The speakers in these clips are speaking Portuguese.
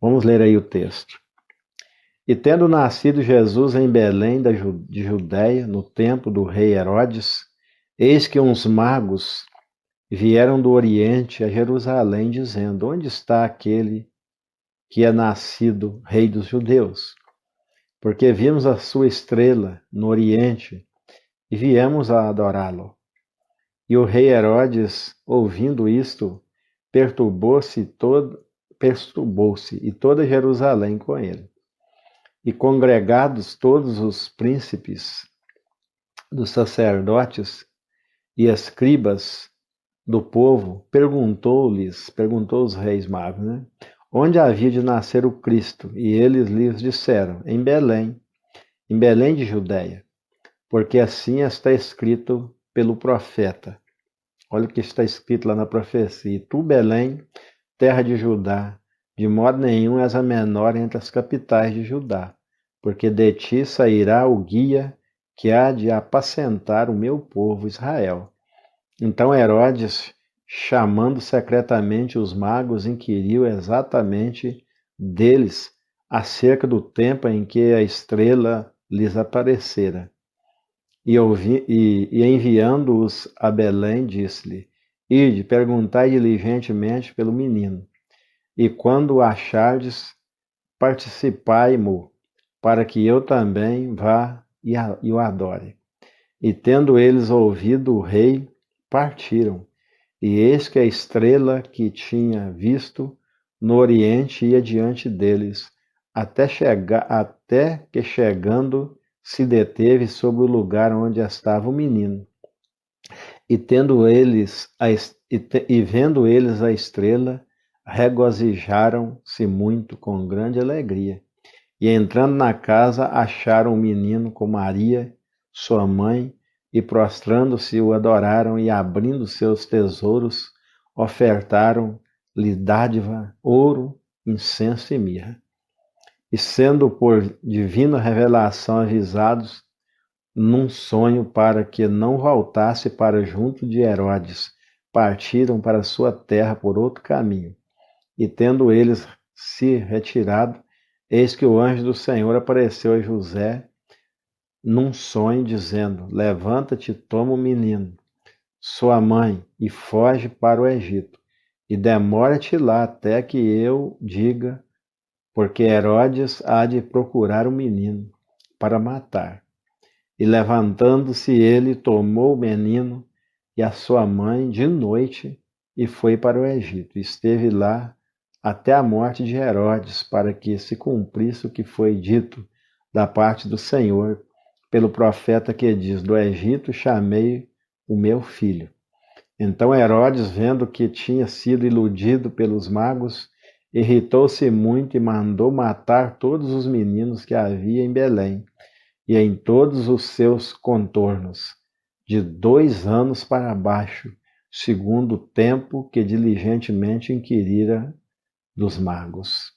Vamos ler aí o texto. E tendo nascido Jesus em Belém de Judéia, no tempo do rei Herodes, eis que uns magos vieram do Oriente a Jerusalém, dizendo: Onde está aquele que é nascido rei dos judeus? Porque vimos a sua estrela no Oriente e viemos a adorá-lo. E o rei Herodes, ouvindo isto, perturbou-se e toda Jerusalém com ele. E congregados todos os príncipes dos sacerdotes e escribas do povo, perguntou os reis magos, né? Onde havia de nascer o Cristo? E eles lhes disseram: em Belém de Judéia, porque assim está escrito pelo profeta. Olha o que está escrito lá na profecia: Tu, Belém, terra de Judá, de modo nenhum és a menor entre as capitais de Judá, porque de ti sairá o guia que há de apacentar o meu povo Israel. Então Herodes, chamando secretamente os magos, inquiriu exatamente deles acerca do tempo em que a estrela lhes aparecera. E enviando-os a Belém, disse-lhe: Ide, perguntai diligentemente pelo menino, e quando o achardes, participai-mo, para que eu também vá e o adore. E tendo eles ouvido o rei, partiram. E eis que a estrela que tinha visto no oriente ia diante deles, até que chegando se deteve sobre o lugar onde estava o menino. E vendo eles a estrela, regozijaram-se muito com grande alegria. E entrando na casa, acharam o menino com Maria, sua mãe, e prostrando-se o adoraram, e abrindo seus tesouros, ofertaram-lhe dádiva, ouro, incenso e mirra. E sendo por divina revelação avisados num sonho para que não voltasse para junto de Herodes, partiram para sua terra por outro caminho. E tendo eles se retirado, eis que o anjo do Senhor apareceu a José num sonho, dizendo: Levanta-te, toma o menino, sua mãe, e foge para o Egito. E demora-te lá até que eu diga, porque Herodes há de procurar o menino para matar. E levantando-se ele, tomou o menino e a sua mãe de noite e foi para o Egito. Esteve lá até a morte de Herodes, para que se cumprisse o que foi dito da parte do Senhor pelo profeta que diz: Do Egito chamei o meu filho. Então Herodes, vendo que tinha sido iludido pelos magos, irritou-se muito e mandou matar todos os meninos que havia em Belém e em todos os seus contornos, de 2 anos para baixo, segundo o tempo que diligentemente inquirira dos magos.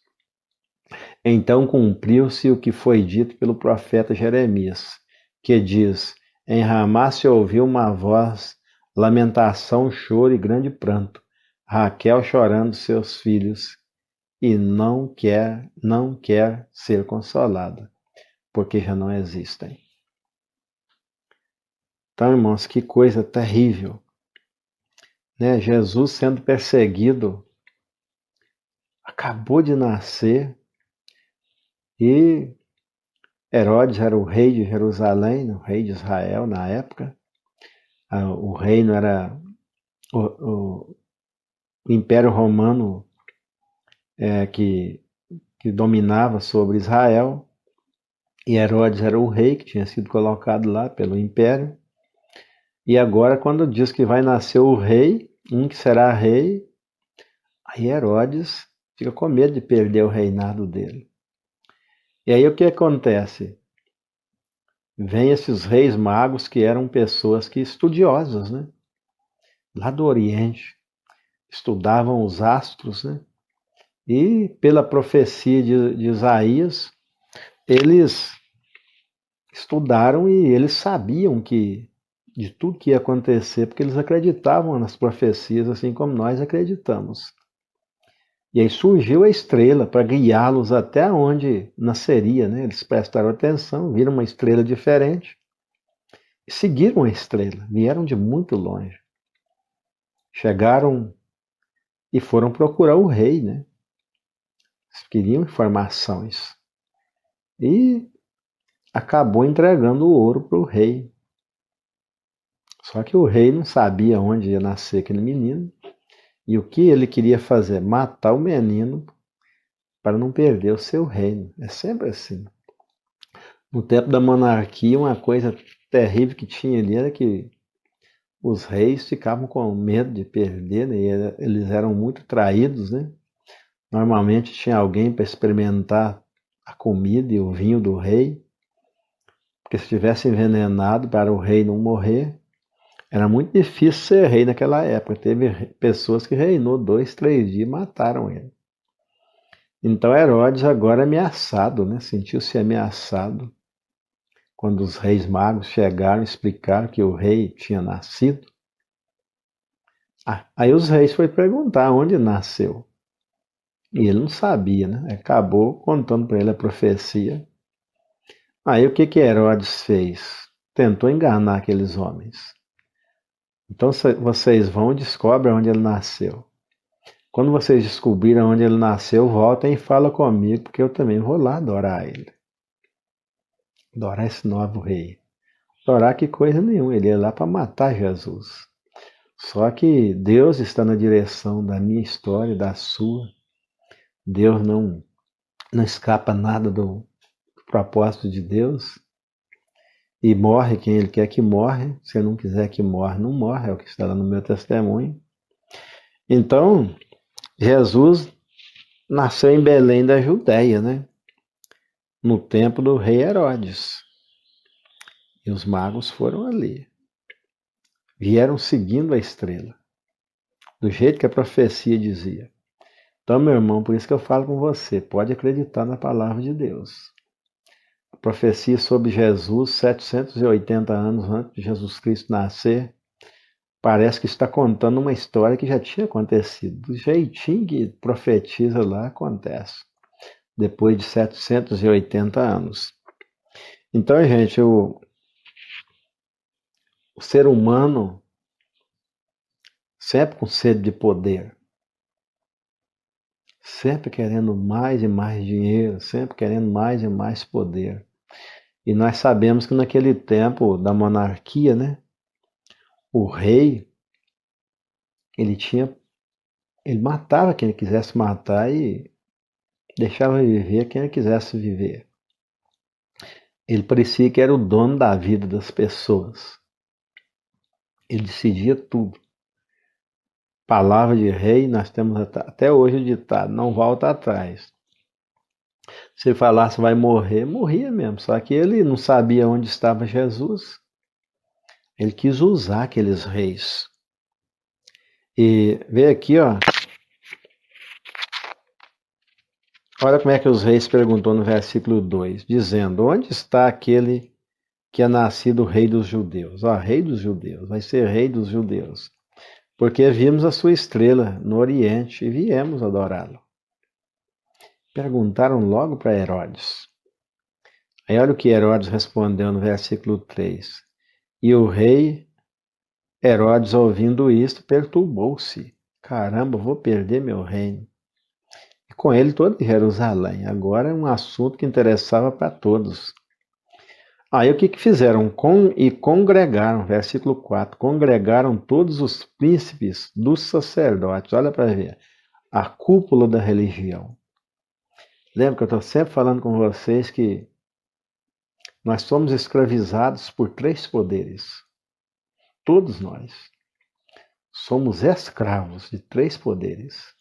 Então cumpriu-se o que foi dito pelo profeta Jeremias, que diz: Em Ramá se ouviu uma voz, lamentação, choro e grande pranto, Raquel chorando seus filhos, e não quer ser consolada, porque já não existem. Então, irmãos, que coisa terrível, né? Jesus sendo perseguido, acabou de nascer, e Herodes era o rei de Jerusalém, o rei de Israel na época. O reino era o Império Romano que dominava sobre Israel, e Herodes era o rei que tinha sido colocado lá pelo Império. E agora, quando diz que vai nascer o rei, um que será rei, aí Herodes fica com medo de perder o reinado dele. E aí o que acontece? Vem esses reis magos que eram pessoas que estudiosas, né? Lá do Oriente, estudavam os astros, né? E pela profecia de Isaías, eles estudaram e eles sabiam de tudo que ia acontecer, porque eles acreditavam nas profecias, assim como nós acreditamos. E aí surgiu a estrela para guiá-los até onde nasceria, né? Eles prestaram atenção, viram uma estrela diferente e seguiram a estrela. Vieram de muito longe. Chegaram e foram procurar o rei, né? Eles queriam informações. E acabou entregando o ouro para o rei. Só que o rei não sabia onde ia nascer aquele menino. E o que ele queria fazer? Matar o menino para não perder o seu reino. É sempre assim. No tempo da monarquia, uma coisa terrível que tinha ali era que os reis ficavam com medo de perder, né? Eles eram muito traídos, né? Normalmente tinha alguém para experimentar a comida e o vinho do rei, porque se tivesse envenenado para o rei não morrer, era muito difícil ser rei naquela época. Teve pessoas que reinou 2, 3 dias e mataram ele. Então Herodes agora ameaçado, né? Sentiu-se ameaçado quando os reis magos chegaram e explicaram que o rei tinha nascido. Aí os reis foram perguntar onde nasceu. E ele não sabia, né? Acabou contando para ele a profecia. Aí o que que Herodes fez? Tentou enganar aqueles homens. Então vocês vão e descobrem onde ele nasceu. Quando vocês descobriram onde ele nasceu, voltem e falam comigo, porque eu também vou lá adorar ele. Adorar esse novo rei. Adorar que coisa nenhuma, ele ia lá para matar Jesus. Só que Deus está na direção da minha história, da sua. Deus não escapa nada do propósito de Deus. E morre quem ele quer que morre. Se ele não quiser que morra, não morre. É o que está lá no meu testemunho. Então, Jesus nasceu em Belém da Judéia, né? No tempo do rei Herodes. E os magos foram ali. Vieram seguindo a estrela. Do jeito que a profecia dizia. Então, meu irmão, por isso que eu falo com você. Pode acreditar na palavra de Deus. A profecia sobre Jesus, 780 anos antes de Jesus Cristo nascer, parece que está contando uma história que já tinha acontecido. Do jeitinho que profetiza lá, acontece. Depois de 780 anos. Então, gente, o ser humano sempre com sede de poder, sempre querendo mais e mais dinheiro, sempre querendo mais e mais poder. E nós sabemos que naquele tempo da monarquia, né, o rei, ele matava quem ele quisesse matar e deixava viver quem ele quisesse viver. Ele parecia que era o dono da vida das pessoas. Ele decidia tudo. Palavra de rei, nós temos até hoje o ditado, não volta atrás. Se ele falasse vai morrer, morria mesmo. Só que ele não sabia onde estava Jesus. Ele quis usar aqueles reis. E vê aqui, ó. Olha como é que os reis perguntou no versículo 2, dizendo, onde está aquele que é nascido rei dos judeus? Ó, rei dos judeus, vai ser rei dos judeus. Porque vimos a sua estrela no oriente e viemos adorá-lo. Perguntaram logo para Herodes. Aí olha o que Herodes respondeu no versículo 3. E o rei Herodes, ouvindo isto, perturbou-se. Caramba, vou perder meu reino. E com ele todo Jerusalém. Agora é um assunto que interessava para todos. Aí o que fizeram? E congregaram, versículo 4, congregaram todos os príncipes dos sacerdotes. Olha para ver, a cúpula da religião. Lembra que eu estou sempre falando com vocês que nós somos escravizados por 3 poderes. Todos nós somos escravos de 3 poderes.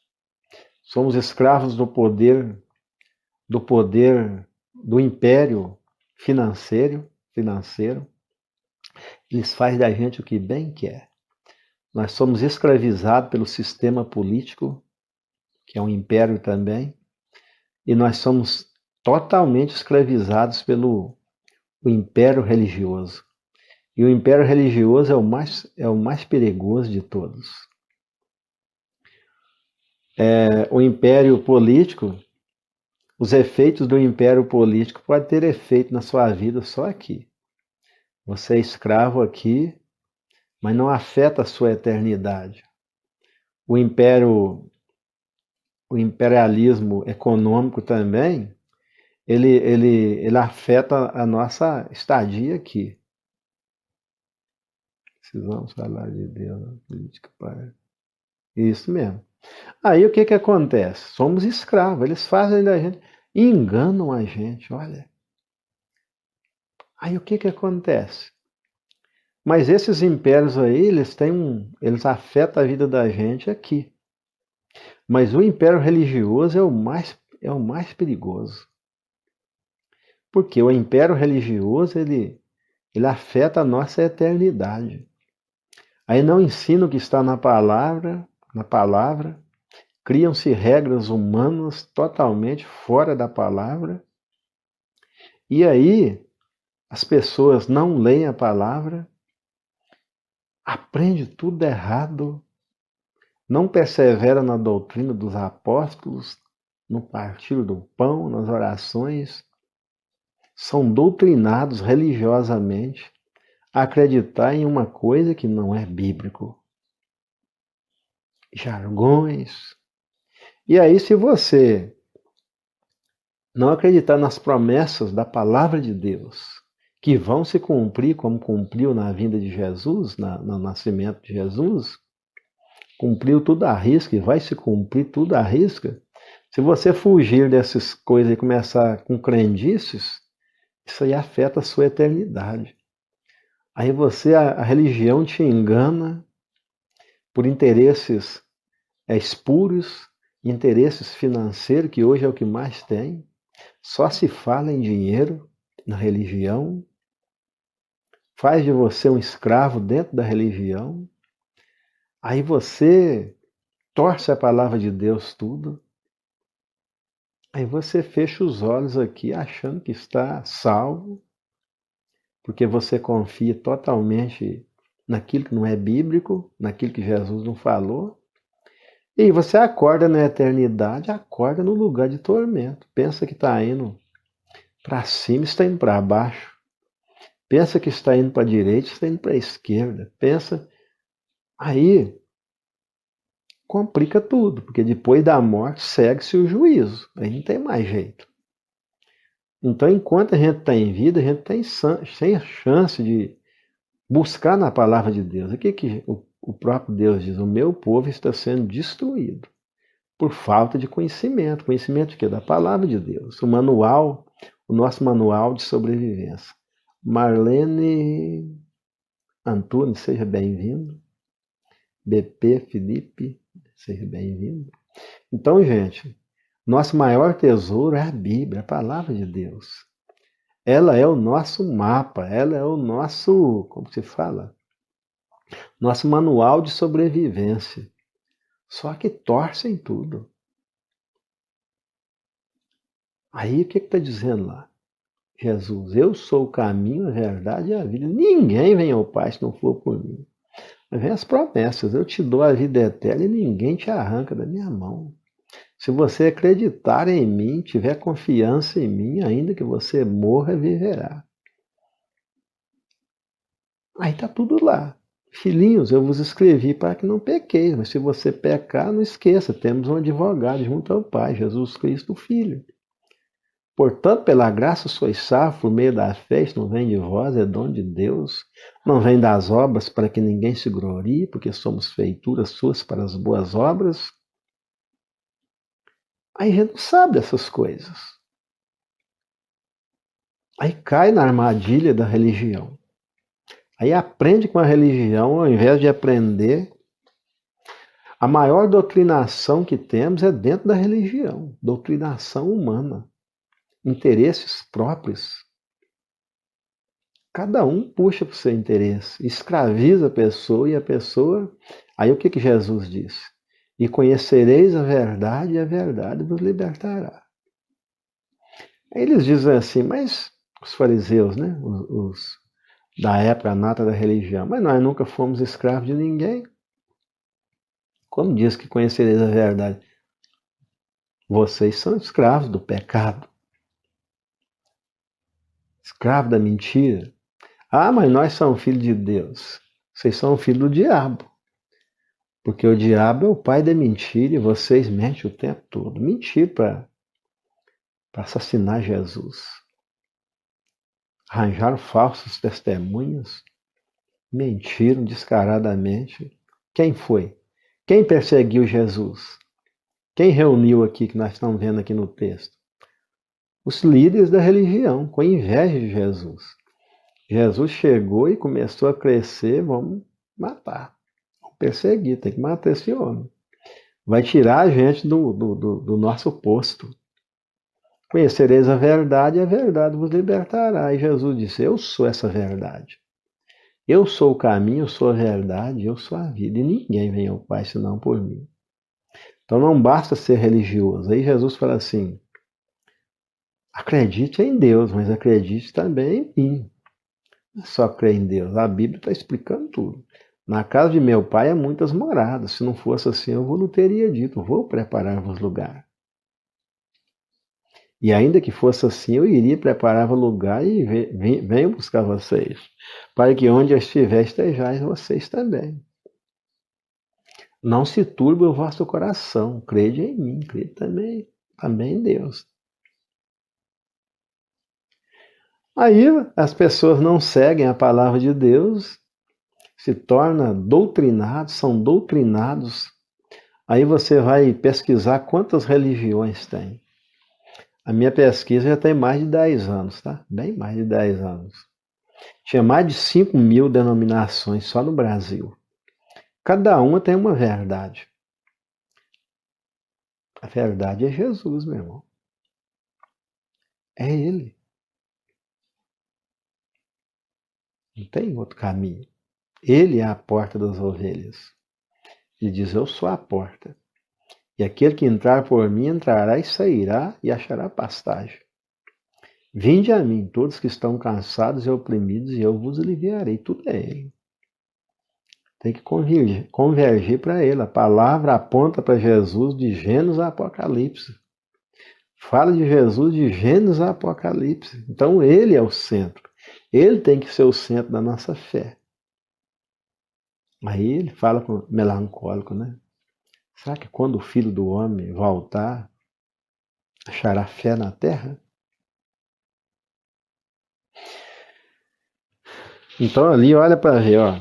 Somos escravos do poder do império financeiro. Eles fazem da gente o que bem quer. Nós somos escravizados pelo sistema político, que é um império também, e nós somos totalmente escravizados pelo império religioso. E o império religioso é o mais perigoso de todos. O império político, os efeitos do império político podem ter efeito na sua vida só aqui. Você é escravo aqui, mas não afeta a sua eternidade. O imperialismo econômico também, ele afeta a nossa estadia aqui. Precisamos falar de Deus na política para... Isso mesmo. Aí o que que acontece? Somos escravos, eles fazem da gente, enganam a gente, olha. Aí o que que acontece? Mas esses impérios aí, eles afetam a vida da gente aqui. Mas o império religioso é o mais perigoso. Porque o império religioso, ele afeta a nossa eternidade. Aí não ensina o que está na palavra, criam-se regras humanas totalmente fora da palavra, e aí as pessoas não leem a palavra, aprendem tudo errado, não perseveram na doutrina dos apóstolos, no partir do pão, nas orações, são doutrinados religiosamente a acreditar em uma coisa que não é bíblico. Jargões. E aí, se você não acreditar nas promessas da palavra de Deus, que vão se cumprir como cumpriu na vinda de Jesus, no nascimento de Jesus, cumpriu tudo à risca e vai se cumprir tudo à risca. Se você fugir dessas coisas e começar com crendices, isso aí afeta a sua eternidade. Aí a religião te engana por interesses espúrios, interesses financeiros, que hoje é o que mais tem. Só se fala em dinheiro na religião, faz de você um escravo dentro da religião, aí você torce a palavra de Deus tudo, aí você fecha os olhos aqui achando que está salvo, porque você confia totalmente naquilo que não é bíblico, naquilo que Jesus não falou, e você acorda na eternidade, acorda no lugar de tormento, pensa que está indo para cima, está indo para baixo. Pensa que está indo para a direita, está indo para a esquerda. Pensa. Aí complica tudo, porque depois da morte segue-se o juízo. Aí não tem mais jeito. Então, enquanto a gente está em vida, a gente tem sem chance de buscar na palavra de Deus. O que o próprio Deus diz? O meu povo está sendo destruído por falta de conhecimento. Conhecimento de quê? Da palavra de Deus. O nosso manual de sobrevivência. Marlene Antunes, seja bem-vindo. BP Felipe, seja bem-vindo. Então, gente, nosso maior tesouro é a Bíblia, a palavra de Deus. Ela é o nosso mapa, ela é o nosso, como se fala? Nosso manual de sobrevivência. Só que torcem tudo. Aí o que está dizendo lá? Jesus, eu sou o caminho, a verdade e a vida. Ninguém vem ao Pai se não for por mim. Vem as promessas, eu te dou a vida eterna e ninguém te arranca da minha mão. Se você acreditar em mim, tiver confiança em mim, ainda que você morra, viverá. Aí está tudo lá. Filhinhos, eu vos escrevi para que não pequeis, mas se você pecar, não esqueça, temos um advogado junto ao Pai, Jesus Cristo, Filho. Portanto, pela graça sois salvos por meio da fé, isso não vem de vós, é dom de Deus. Não vem das obras para que ninguém se glorie, porque somos feituras suas para as boas obras. Aí a gente não sabe dessas coisas. Aí cai na armadilha da religião. Aí aprende com a religião, ao invés de aprender. A maior doutrinação que temos é dentro da religião. Doutrinação humana. Interesses próprios. Cada um puxa para o seu interesse, escraviza a pessoa e a pessoa... Aí o que Jesus disse? E conhecereis a verdade e a verdade vos libertará. Aí eles dizem assim, mas os fariseus, né? Os da época, a nata da religião, mas nós nunca fomos escravos de ninguém. Como diz que conhecereis a verdade? Vocês são escravos do pecado, escravos da mentira. Ah, mas nós somos filhos de Deus. Vocês são filhos do diabo. Porque o diabo é o pai da mentira e vocês mentem o tempo todo. Mentir para assassinar Jesus. Arranjaram falsos testemunhas. Mentiram descaradamente. Quem foi? Quem perseguiu Jesus? Quem reuniu aqui, que nós estamos vendo aqui no texto? Os líderes da religião, com inveja de Jesus. Jesus chegou e começou a crescer, vamos matar. Vamos perseguir, tem que matar esse homem. Vai tirar a gente do nosso posto. Conhecereis a verdade vos libertará. E Jesus disse, eu sou essa verdade. Eu sou o caminho, eu sou a verdade, eu sou a vida. E ninguém vem ao Pai senão por mim. Então não basta ser religioso. Aí Jesus fala assim, acredite em Deus, mas acredite também em mim. Não é só crer em Deus. A Bíblia está explicando tudo. Na casa de meu pai há muitas moradas. Se não fosse assim, eu não teria dito, vou preparar-vos lugar. E ainda que fosse assim, eu iria preparar o lugar e venho buscar vocês, para que onde eu estiver, estejais vocês também. Não se turbe o vosso coração, crede em mim, crede também em Deus. Aí as pessoas não seguem a palavra de Deus, se tornam doutrinados, são doutrinados. Aí você vai pesquisar quantas religiões tem. A minha pesquisa já tem mais de 10 anos, tá? Bem mais de 10 anos. Tinha mais de 5.000 denominações só no Brasil. Cada uma tem uma verdade. A verdade é Jesus, meu irmão. É Ele. Não tem outro caminho. Ele é a porta das ovelhas. Ele diz, eu sou a porta. E aquele que entrar por mim entrará e sairá e achará pastagem. Vinde a mim, todos que estão cansados e oprimidos, e eu vos aliviarei. Tudo é Ele. Tem que convergir para Ele. A palavra aponta para Jesus de Gênesis a Apocalipse. Fala de Jesus de Gênesis a Apocalipse. Então Ele é o centro. Ele tem que ser o centro da nossa fé. Aí ele fala com melancólico, né? Será que quando o Filho do Homem voltar, achará fé na terra? Então ali, olha para ver, ó.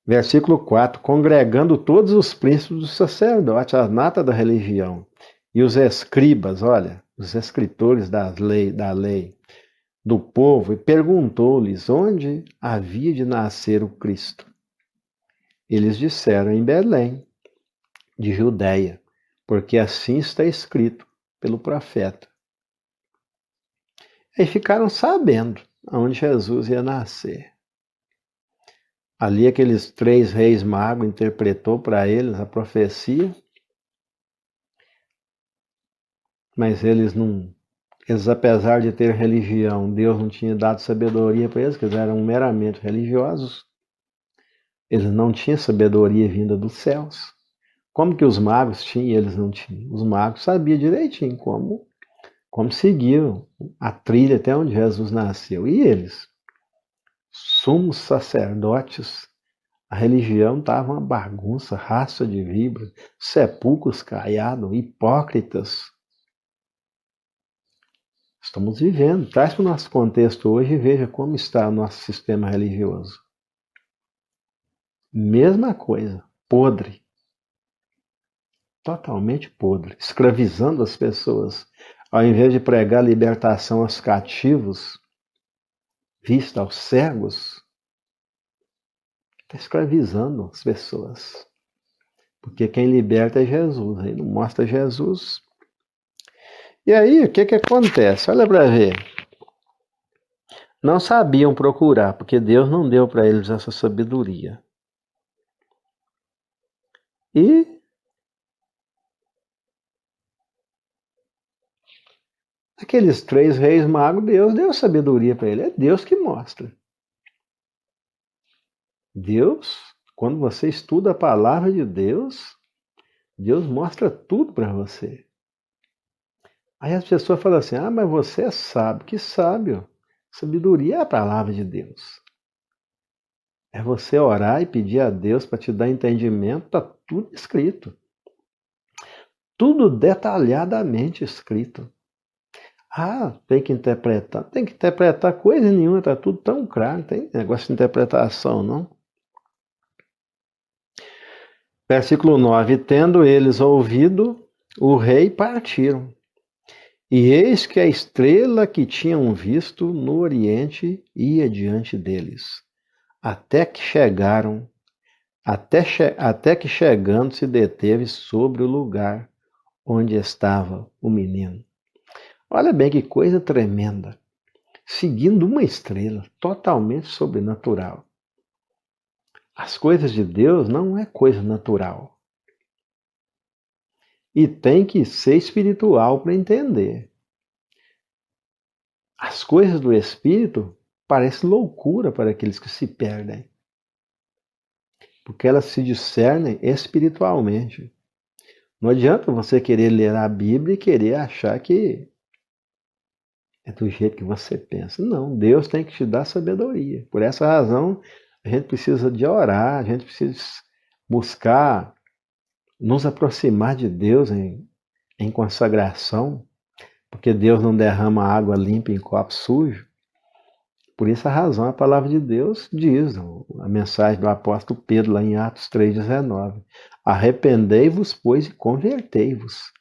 Versículo 4. Congregando todos os príncipes dos sacerdotes, a nata da religião, e os escribas, olha, os escritores da lei do povo, e perguntou-lhes onde havia de nascer o Cristo. Eles disseram em Belém, de Judeia, porque assim está escrito pelo profeta. Aí ficaram sabendo onde Jesus ia nascer. Ali aqueles 3 reis magos interpretou para eles a profecia, mas eles apesar de ter religião, Deus não tinha dado sabedoria para eles, que eles eram meramente religiosos. Eles não tinham sabedoria vinda dos céus. Como que os magos tinham e eles não tinham? Os magos sabiam direitinho como seguiram a trilha até onde Jesus nasceu. E eles, sumos sacerdotes, a religião estava uma bagunça, raça de víboras, sepulcros caiados, hipócritas. Estamos vivendo. Traz para o nosso contexto hoje e veja como está o nosso sistema religioso. Mesma coisa, podre. Totalmente podre, escravizando as pessoas. Ao invés de pregar libertação aos cativos, vista aos cegos, está escravizando as pessoas. Porque quem liberta é Jesus, aí não mostra Jesus. E aí, o que acontece? Olha para ver. Não sabiam procurar, porque Deus não deu para eles essa sabedoria. E aqueles 3 reis magos, Deus deu sabedoria para eles. É Deus que mostra. Deus, quando você estuda a palavra de Deus, Deus mostra tudo para você. Aí as pessoas falam assim, mas você é sábio. Que sábio? Sabedoria é a palavra de Deus. É você orar e pedir a Deus para te dar entendimento, está tudo escrito. Tudo detalhadamente escrito. Tem que interpretar. Tem que interpretar coisa nenhuma, está tudo tão claro. Não tem negócio de interpretação, não. Versículo 9: Tendo eles ouvido, o rei partiram. E eis que a estrela que tinham visto no oriente ia diante deles, até que chegaram, até que chegando se deteve sobre o lugar onde estava o menino. Olha bem que coisa tremenda. Seguindo uma estrela totalmente sobrenatural. As coisas de Deus não é coisa natural. E tem que ser espiritual para entender. As coisas do Espírito parecem loucura para aqueles que se perdem. Porque elas se discernem espiritualmente. Não adianta você querer ler a Bíblia e querer achar que é do jeito que você pensa. Não, Deus tem que te dar sabedoria. Por essa razão, a gente precisa de orar, a gente precisa buscar nos aproximar de Deus em consagração, porque Deus não derrama água limpa em copo sujo. Por essa razão, a palavra de Deus diz, a mensagem do apóstolo Pedro, lá em Atos 3,19: Arrependei-vos, pois, e convertei-vos,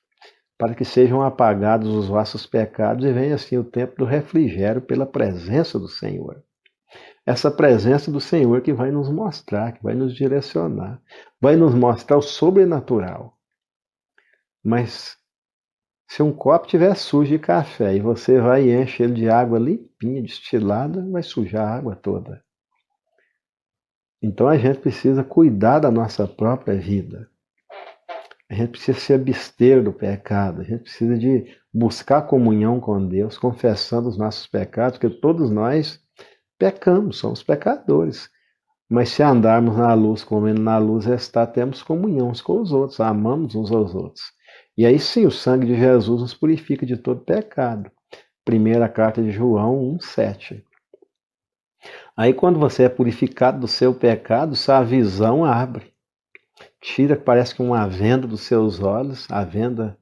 para que sejam apagados os vossos pecados e venha assim o tempo do refrigério pela presença do Senhor. Essa presença do Senhor que vai nos mostrar, que vai nos direcionar, vai nos mostrar o sobrenatural. Mas se um copo estiver sujo de café e você vai e enche ele de água limpinha, destilada, vai sujar a água toda. Então a gente precisa cuidar da nossa própria vida. A gente precisa se abster do pecado. A gente precisa de buscar comunhão com Deus, confessando os nossos pecados, porque todos nós pecamos, somos pecadores. Mas se andarmos na luz como ele na luz está, temos comunhão uns com os outros, amamos uns aos outros. E aí sim, o sangue de Jesus nos purifica de todo pecado. Primeira carta de João 1,7. Aí quando você é purificado do seu pecado, sua visão abre. Tira, parece que uma venda dos seus olhos, a venda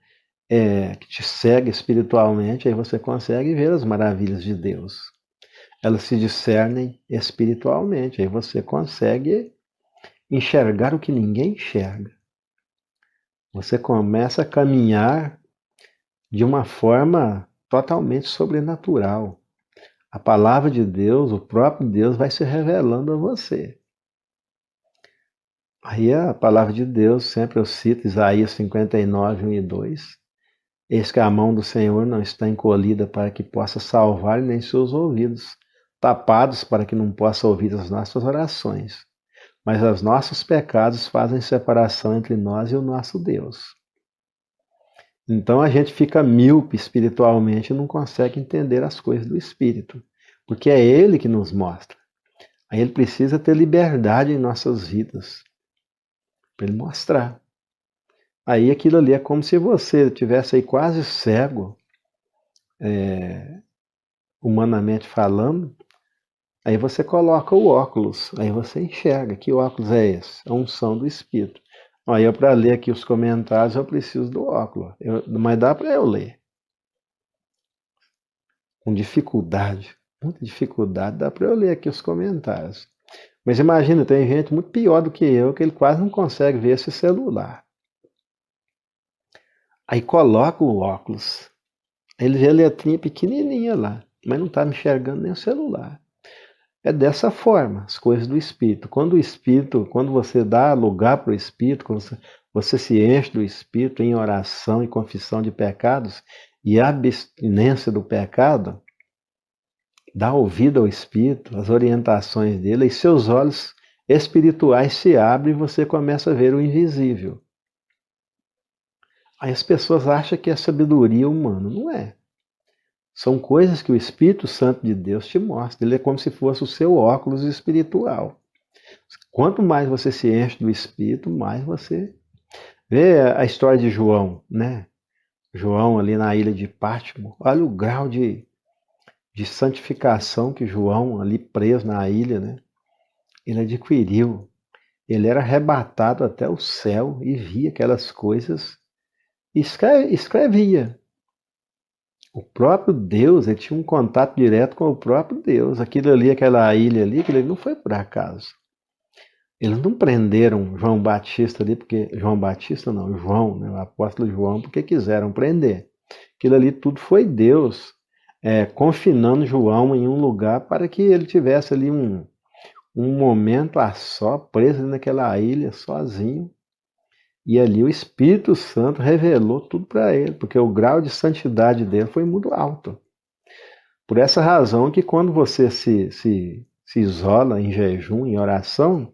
que te cega espiritualmente, aí você consegue ver as maravilhas de Deus. Elas se discernem espiritualmente, aí você consegue enxergar o que ninguém enxerga. Você começa a caminhar de uma forma totalmente sobrenatural. A palavra de Deus, o próprio Deus vai se revelando a você. Aí a palavra de Deus, sempre eu cito Isaías 59, 1 e 2. Eis que a mão do Senhor não está encolhida para que possa salvar, nem seus ouvidos tapados para que não possa ouvir as nossas orações. Mas os nossos pecados fazem separação entre nós e o nosso Deus. Então a gente fica míope espiritualmente e não consegue entender as coisas do Espírito, porque é Ele que nos mostra. Aí Ele precisa ter liberdade em nossas vidas, para Ele mostrar. Aí aquilo ali é como se você estivesse aí quase cego, humanamente falando. Aí você coloca o óculos, aí você enxerga. Que óculos é esse? A unção do Espírito. Aí eu, para ler aqui os comentários, eu preciso do óculos. Mas dá para eu ler. Com dificuldade, muita dificuldade, dá para eu ler aqui os comentários. Mas imagina, tem gente muito pior do que eu, que ele quase não consegue ver esse celular. Aí coloca o óculos. Ele vê a letrinha pequenininha lá, mas não está me enxergando nem o celular. É dessa forma, as coisas do Espírito. Quando você dá lugar para o Espírito, quando você se enche do Espírito em oração e confissão de pecados e abstinência do pecado, dá ouvido ao Espírito, às orientações dele, e seus olhos espirituais se abrem e você começa a ver o invisível. Aí as pessoas acham que é sabedoria humana. Não é. São coisas que o Espírito Santo de Deus te mostra. Ele é como se fosse o seu óculos espiritual. Quanto mais você se enche do Espírito, mais você vê a história de João, né? João ali na ilha de Patmos. Olha o grau de santificação que João ali preso na ilha, né? Ele adquiriu. Ele era arrebatado até o céu e via aquelas coisas e escrevia. O próprio Deus, ele tinha um contato direto com o próprio Deus. Aquilo ali, aquela ilha ali, aquilo ali não foi por acaso. Eles não prenderam João Batista ali, porque. João Batista não, João, né, o apóstolo João, porque quiseram prender. Aquilo ali tudo foi Deus confinando João em um lugar para que ele tivesse ali um momento a só, preso naquela ilha, sozinho. E ali o Espírito Santo revelou tudo para ele, porque o grau de santidade dele foi muito alto. Por essa razão que quando você se isola em jejum, em oração,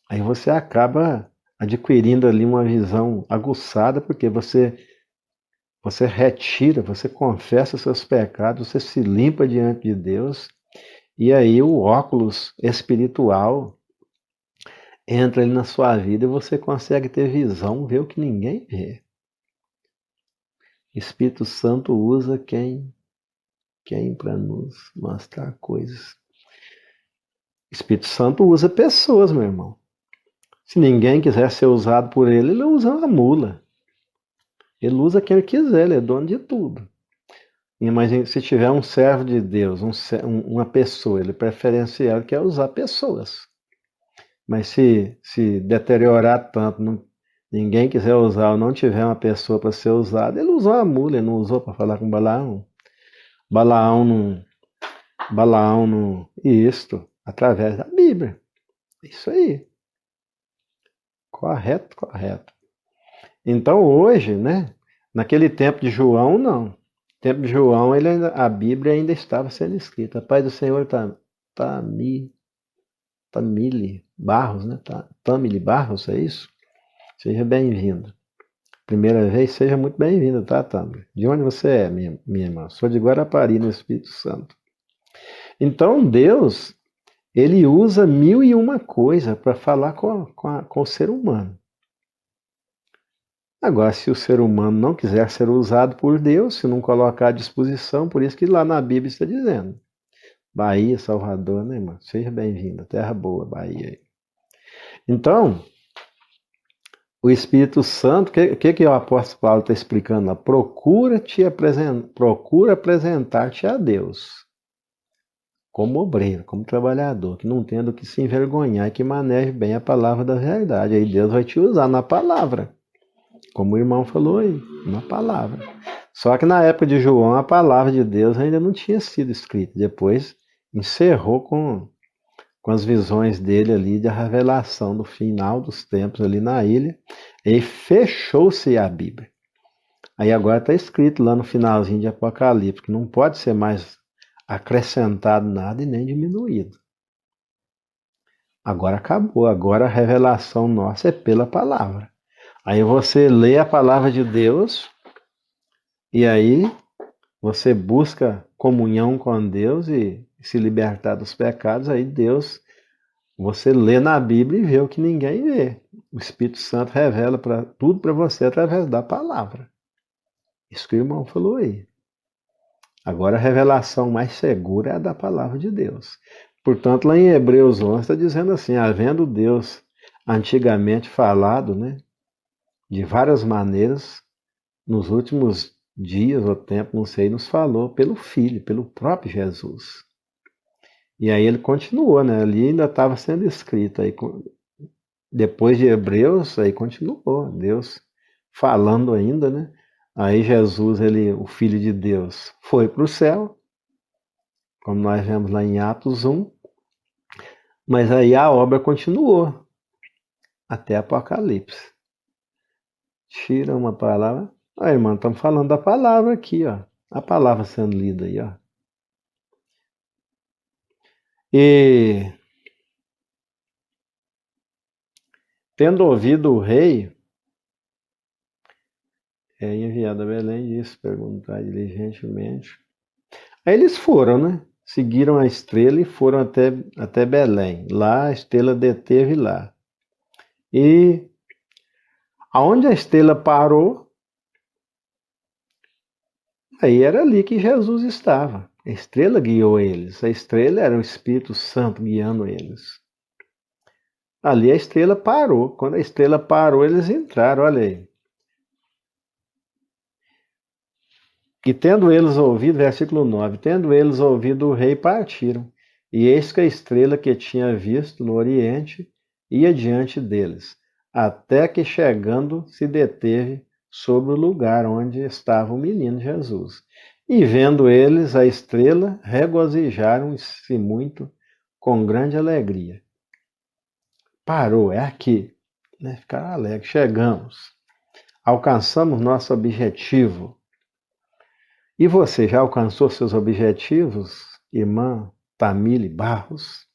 aí você acaba adquirindo ali uma visão aguçada, porque você retira, você confessa seus pecados, você se limpa diante de Deus, e aí o óculos espiritual entra ali na sua vida e você consegue ter visão, ver o que ninguém vê. Espírito Santo usa quem para nos mostrar coisas. Espírito Santo usa pessoas, meu irmão. Se ninguém quiser ser usado por ele, ele usa uma mula. Ele usa quem ele quiser, ele é dono de tudo. Mas se tiver um servo de Deus, uma pessoa, ele preferencial, ele quer usar pessoas. Mas se deteriorar tanto, ninguém quiser usar ou não tiver uma pessoa para ser usada, ele usou uma mula, ele não usou para falar com Balaão. Balaão não. Isto, através da Bíblia. Isso aí. Correto, correto. Então hoje, né? Naquele tempo de João, não. No tempo de João, a Bíblia ainda estava sendo escrita. A paz do Senhor Tamile Barros, né? Tamile Barros, é isso? Seja bem-vindo. Primeira vez, seja muito bem-vindo, tá, Tamile? De onde você é, minha irmã? Sou de Guarapari, no Espírito Santo. Então, Deus, ele usa mil e uma coisa para falar com o ser humano. Agora, se o ser humano não quiser ser usado por Deus, se não colocar à disposição, por isso que lá na Bíblia está dizendo. Bahia, Salvador, né, irmão? Seja bem-vindo, terra boa, Bahia. Então, o Espírito Santo, o que o apóstolo Paulo está explicando lá? Procura apresentar-te a Deus como obreiro, como trabalhador, que não tendo que se envergonhar e que maneje bem a palavra da verdade. Aí Deus vai te usar na palavra, como o irmão falou aí, na palavra. Só que na época de João, a palavra de Deus ainda não tinha sido escrita. Depois encerrou com as visões dele ali, de revelação do final dos tempos ali na ilha, e fechou-se a Bíblia. Aí agora está escrito lá no finalzinho de Apocalipse, que não pode ser mais acrescentado nada e nem diminuído. Agora acabou, agora a revelação nossa é pela palavra. Aí você lê a palavra de Deus e aí você busca comunhão com Deus e se libertar dos pecados, aí Deus, você lê na Bíblia e vê o que ninguém vê. O Espírito Santo revela tudo para você através da palavra. Isso que o irmão falou aí. Agora a revelação mais segura é a da palavra de Deus. Portanto, lá em Hebreus 11 está dizendo assim, havendo Deus antigamente falado, né, de várias maneiras, nos últimos dias ou tempo, não sei, nos falou pelo Filho, pelo próprio Jesus. E aí ele continuou, né? Ali ainda estava sendo escrito. Aí, depois de Hebreus, aí continuou, Deus falando ainda, né? Aí Jesus, o Filho de Deus, foi para o céu, como nós vemos lá em Atos 1, mas aí a obra continuou até Apocalipse. Tira uma palavra. Aí, irmão, estamos falando da palavra aqui, ó. A palavra sendo lida aí, ó. E tendo ouvido o rei, enviado a Belém, disse, perguntar diligentemente. Aí eles foram, né? Seguiram a estrela e foram até Belém. Lá a estrela deteve lá. E aonde a estrela parou, Aí era ali que Jesus estava. A estrela guiou eles. A estrela era o Espírito Santo guiando eles. Ali a estrela parou. Quando a estrela parou, eles entraram, olha aí. E tendo eles ouvido, versículo 9, tendo eles ouvido o rei, partiram. E eis que a estrela que tinha visto no oriente ia diante deles, até que chegando se deteve sobre o lugar onde estava o menino Jesus. E vendo eles a estrela, regozijaram-se muito com grande alegria. Parou, é aqui, né? Ficaram alegres, chegamos, alcançamos nosso objetivo. E você já alcançou seus objetivos, irmã Tamile Barros?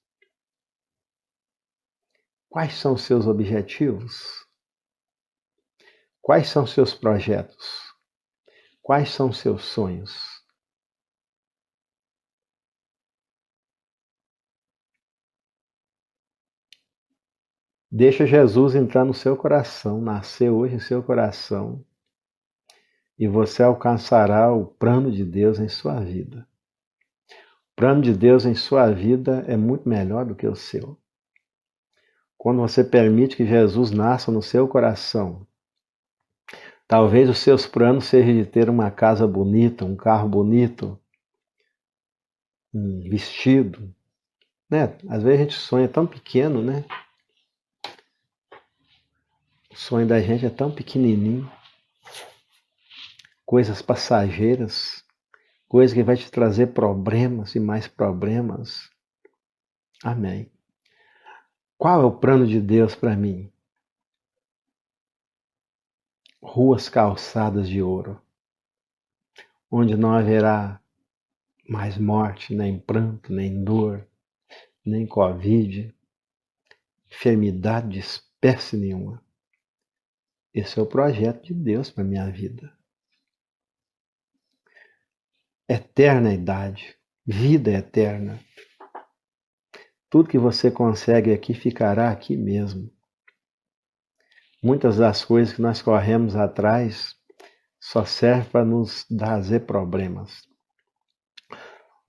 Quais são os seus objetivos? Quais são seus projetos? Quais são seus sonhos? Deixa Jesus entrar no seu coração, nascer hoje em seu coração, e você alcançará o plano de Deus em sua vida. O plano de Deus em sua vida é muito melhor do que o seu. Quando você permite que Jesus nasça no seu coração, talvez os seus planos sejam de ter uma casa bonita, um carro bonito, um vestido, né? Às vezes a gente sonha tão pequeno, né? O sonho da gente é tão pequenininho, coisas passageiras, coisas que vai te trazer problemas e mais problemas. Amém. Qual é o plano de Deus para mim? Ruas calçadas de ouro, onde não haverá mais morte, nem pranto, nem dor, nem Covid, enfermidade de espécie nenhuma. Esse é o projeto de Deus para minha vida. Eterna idade, vida eterna. Tudo que você consegue aqui ficará aqui mesmo. Muitas das coisas que nós corremos atrás só servem para nos trazer problemas.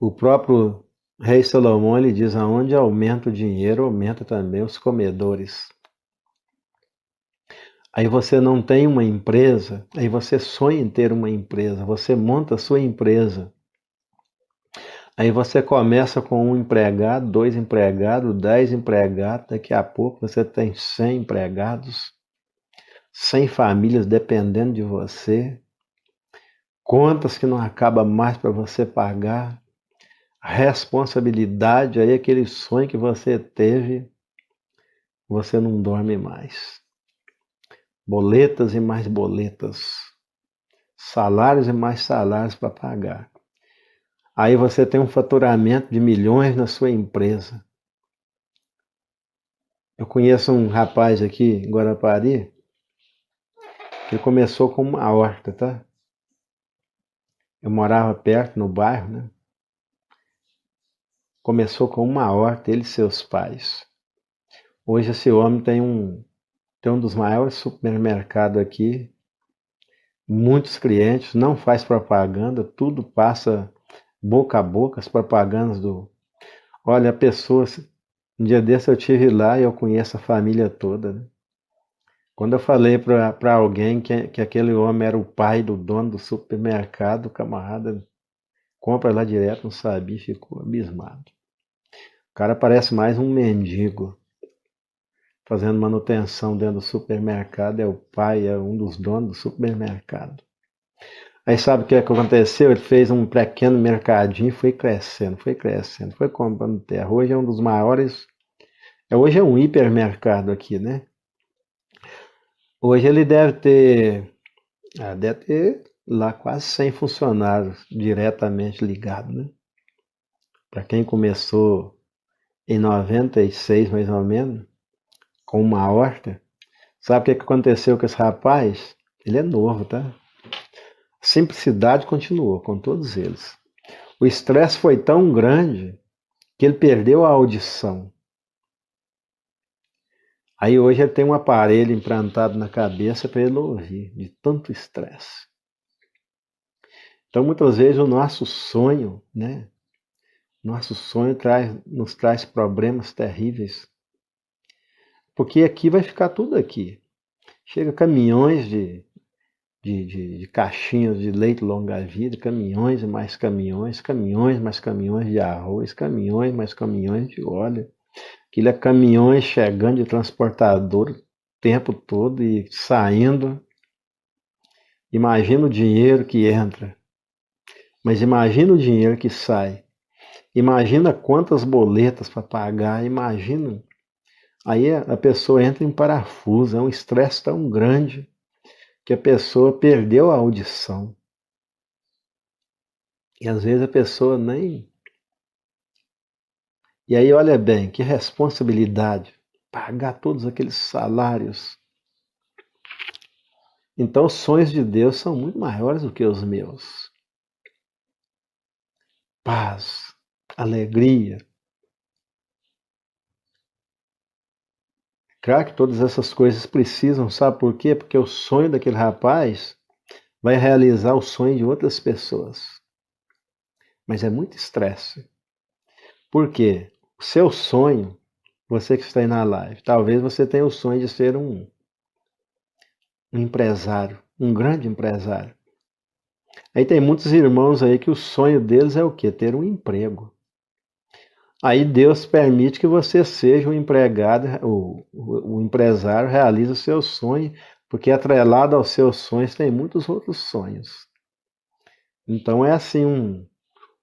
O próprio rei Salomão ele diz: aonde aumenta o dinheiro, aumenta também os comedores. Aí você não tem uma empresa, aí você sonha em ter uma empresa, você monta a sua empresa. Aí você começa com um empregado, 2 empregados, 10 empregados, daqui a pouco você tem 100 empregados, 100 famílias dependendo de você, contas que não acaba mais para você pagar, responsabilidade, aí aquele sonho que você teve, você não dorme mais. Boletas e mais boletas, salários e mais salários para pagar. Aí você tem um faturamento de milhões na sua empresa. Eu conheço um rapaz aqui em Guarapari, que começou com uma horta, tá? Eu morava perto, no bairro, né? Começou com uma horta, ele e seus pais. Hoje esse homem tem um dos maiores supermercados aqui, muitos clientes, não faz propaganda, tudo passa boca a boca, as propagandas do... Olha, a pessoa, um dia desse eu tive lá e eu conheço a família toda, né? Quando eu falei para alguém que aquele homem era o pai do dono do supermercado, o camarada compra lá direto, não sabia, ficou abismado. O cara parece mais um mendigo, fazendo manutenção dentro do supermercado, é o pai, é um dos donos do supermercado. Aí sabe o que aconteceu? Ele fez um pequeno mercadinho e foi crescendo, foi comprando terra. Hoje é um dos maiores, hoje é um hipermercado aqui, né? Hoje ele deve ter lá quase 100 funcionários diretamente ligados, né? Para quem começou em 96, mais ou menos, com uma horta, sabe o que aconteceu com esse rapaz? Ele é novo, tá? A simplicidade continuou com todos eles. O estresse foi tão grande que ele perdeu a audição. Aí hoje ele tem um aparelho implantado na cabeça para ele ouvir, de tanto estresse. Então, muitas vezes, o nosso sonho, né? Nosso sonho nos traz problemas terríveis, porque aqui vai ficar tudo aqui. Chega caminhões de caixinhas de leite longa-vida, caminhões e mais caminhões, caminhões mais caminhões de arroz, caminhões mais caminhões de óleo. Aquilo é caminhões chegando de transportador o tempo todo e saindo. Imagina o dinheiro que entra, mas imagina o dinheiro que sai. Imagina quantas boletas para pagar, imagina. Aí a pessoa entra em parafuso, é um estresse tão grande que a pessoa perdeu a audição. E às vezes a pessoa nem. E aí, olha bem, que responsabilidade pagar todos aqueles salários. Então, os sonhos de Deus são muito maiores do que os meus. Paz, alegria. Claro que todas essas coisas precisam, sabe por quê? Porque o sonho daquele rapaz vai realizar o sonho de outras pessoas. Mas é muito estresse. Por quê? O seu sonho, você que está aí na live, talvez você tenha o sonho de ser um empresário, um grande empresário. Aí tem muitos irmãos aí que o sonho deles é o quê? Ter um emprego. Aí Deus permite que você seja um empregado, o empresário realiza o seu sonho, porque atrelado aos seus sonhos tem muitos outros sonhos. Então é assim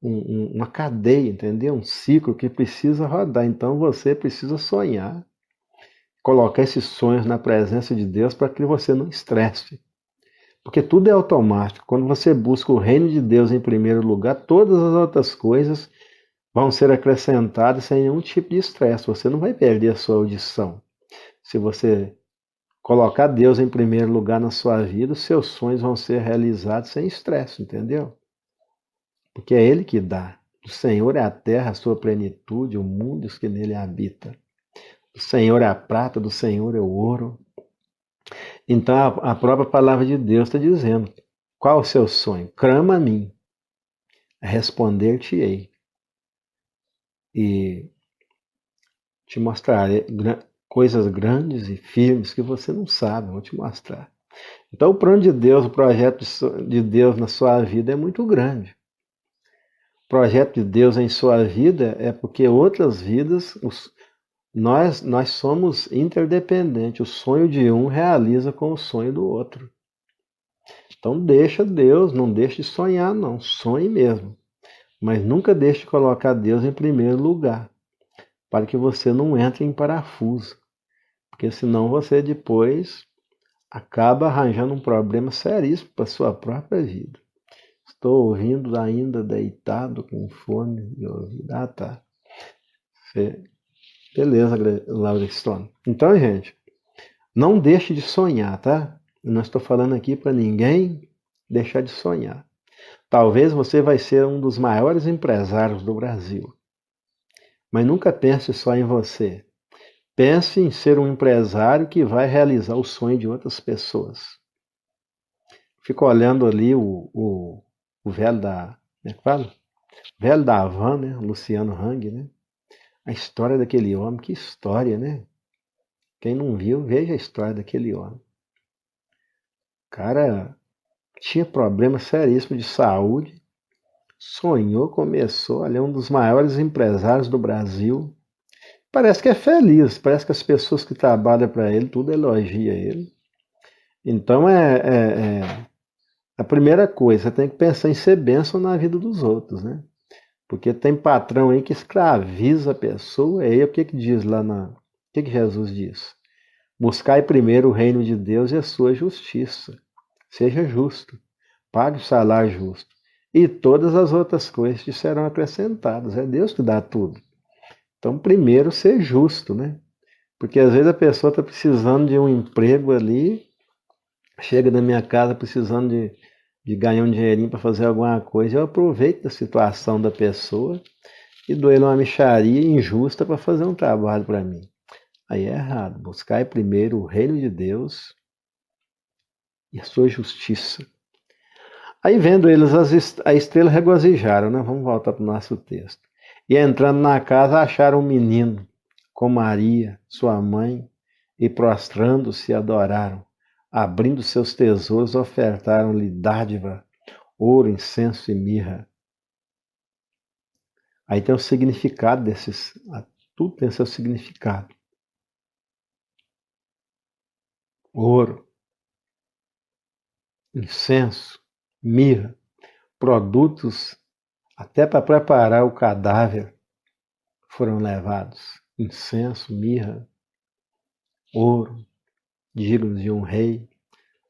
uma cadeia, entendeu? Um ciclo que precisa rodar. Então você precisa sonhar, colocar esses sonhos na presença de Deus para que você não estresse. Porque tudo é automático. Quando você busca o reino de Deus em primeiro lugar, todas as outras coisas vão ser acrescentadas sem nenhum tipo de estresse. Você não vai perder a sua audição. Se você colocar Deus em primeiro lugar na sua vida, os seus sonhos vão ser realizados sem estresse, entendeu? Porque é Ele que dá. O Senhor é a terra, a sua plenitude, o mundo e os que nele habitam. Do Senhor é a prata, do Senhor é o ouro. Então a própria palavra de Deus está dizendo: qual o seu sonho? Clama a mim, responder-te-ei e te mostrarei coisas grandes e firmes que você não sabe, vou te mostrar. Então o plano de Deus, o projeto de Deus na sua vida é muito grande. O projeto de Deus em sua vida é porque outras vidas, nós somos interdependentes. O sonho de um realiza com o sonho do outro. Então deixa Deus, não deixe de sonhar não, sonhe mesmo. Mas nunca deixe de colocar Deus em primeiro lugar, para que você não entre em parafuso. Porque senão você depois acaba arranjando um problema seríssimo para a sua própria vida. Estou ouvindo ainda deitado com fone de ouvido. Ah, tá. Beleza, Laura Stone. Então, gente, não deixe de sonhar, tá? Eu não estou falando aqui para ninguém deixar de sonhar. Talvez você vai ser um dos maiores empresários do Brasil. Mas nunca pense só em você. Pense em ser um empresário que vai realizar o sonho de outras pessoas. Fico olhando ali o velho da. Como é que fala? O velho da Havan, né? Luciano Hang, né? A história daquele homem, que história, né? Quem não viu, veja a história daquele homem. O cara tinha problemas seríssimos de saúde, sonhou, começou, ele é um dos maiores empresários do Brasil. Parece que é feliz, parece que as pessoas que trabalham para ele, tudo elogia ele. Então a primeira coisa, você tem que pensar em ser bênção na vida dos outros, né? Porque tem patrão aí que escraviza a pessoa, e aí o que diz lá na. O que Jesus diz? Buscai primeiro o reino de Deus e a sua justiça. Seja justo, pague o salário justo. E todas as outras coisas te serão acrescentadas. É Deus que dá tudo. Então, primeiro, ser justo, né? Porque às vezes a pessoa está precisando de um emprego ali, chega na minha casa precisando de ganhar um dinheirinho para fazer alguma coisa, eu aproveito da situação da pessoa e dou ele uma mixaria injusta para fazer um trabalho para mim. Aí é errado. Buscai primeiro o reino de Deus e a sua justiça. Aí vendo eles a estrela regozijaram, né? Vamos voltar para o nosso texto. E entrando na casa acharam um menino com Maria, sua mãe, e prostrando-se adoraram. Abrindo seus tesouros, ofertaram-lhe dádiva, ouro, incenso e mirra. Aí tem o significado desses, tudo tem seu significado. Ouro, incenso, mirra, produtos até para preparar o cadáver foram levados. Incenso, mirra, ouro, dignos de um rei.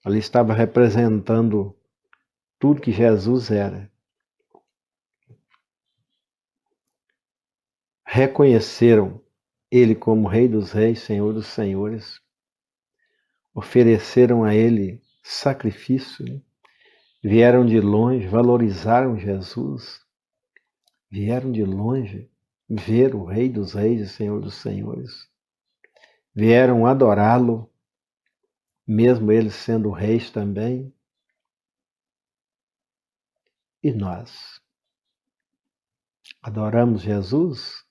Ali estava representando tudo que Jesus era. Reconheceram ele como Rei dos Reis, Senhor dos Senhores. Ofereceram a ele sacrifício, né? Vieram de longe, valorizaram Jesus, vieram de longe ver o Rei dos Reis e Senhor dos Senhores. Vieram adorá-lo, mesmo eles sendo reis também. E nós adoramos Jesus?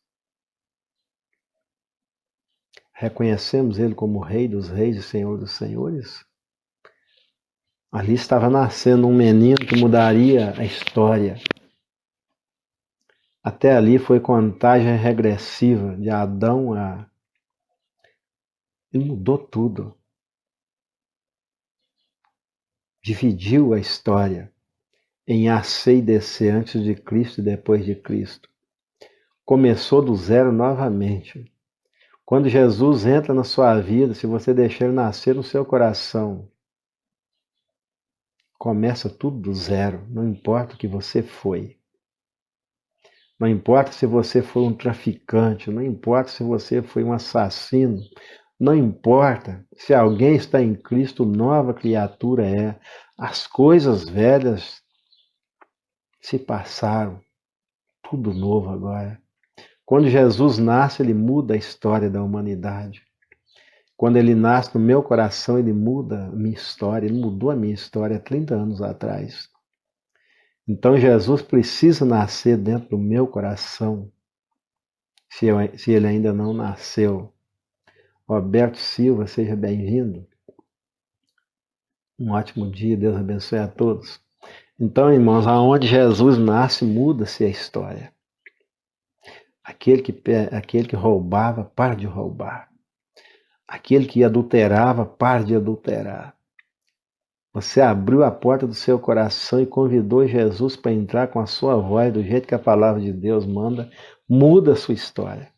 Reconhecemos ele como Rei dos Reis e Senhor dos Senhores? Ali estava nascendo um menino que mudaria a história. Até ali foi contagem regressiva de Adão a... Ele mudou tudo. Dividiu a história em A, C e DC, antes de Cristo e depois de Cristo. Começou do zero novamente. Quando Jesus entra na sua vida, se você deixar ele nascer no seu coração, começa tudo do zero, não importa o que você foi. Não importa se você foi um traficante, não importa se você foi um assassino, não importa se alguém está em Cristo, nova criatura é. As coisas velhas se passaram, tudo novo agora. Quando Jesus nasce, ele muda a história da humanidade. Quando ele nasce no meu coração, ele muda a minha história, ele mudou a minha história há 30 anos atrás. Então Jesus precisa nascer dentro do meu coração, se ele ainda não nasceu. Roberto Silva, seja bem-vindo. Um ótimo dia, Deus abençoe a todos. Então, irmãos, aonde Jesus nasce, muda-se a história. Aquele que roubava, para de roubar. Aquele que adulterava, para de adulterar. Você abriu a porta do seu coração e convidou Jesus para entrar com a sua voz, do jeito que a palavra de Deus manda, muda a sua história.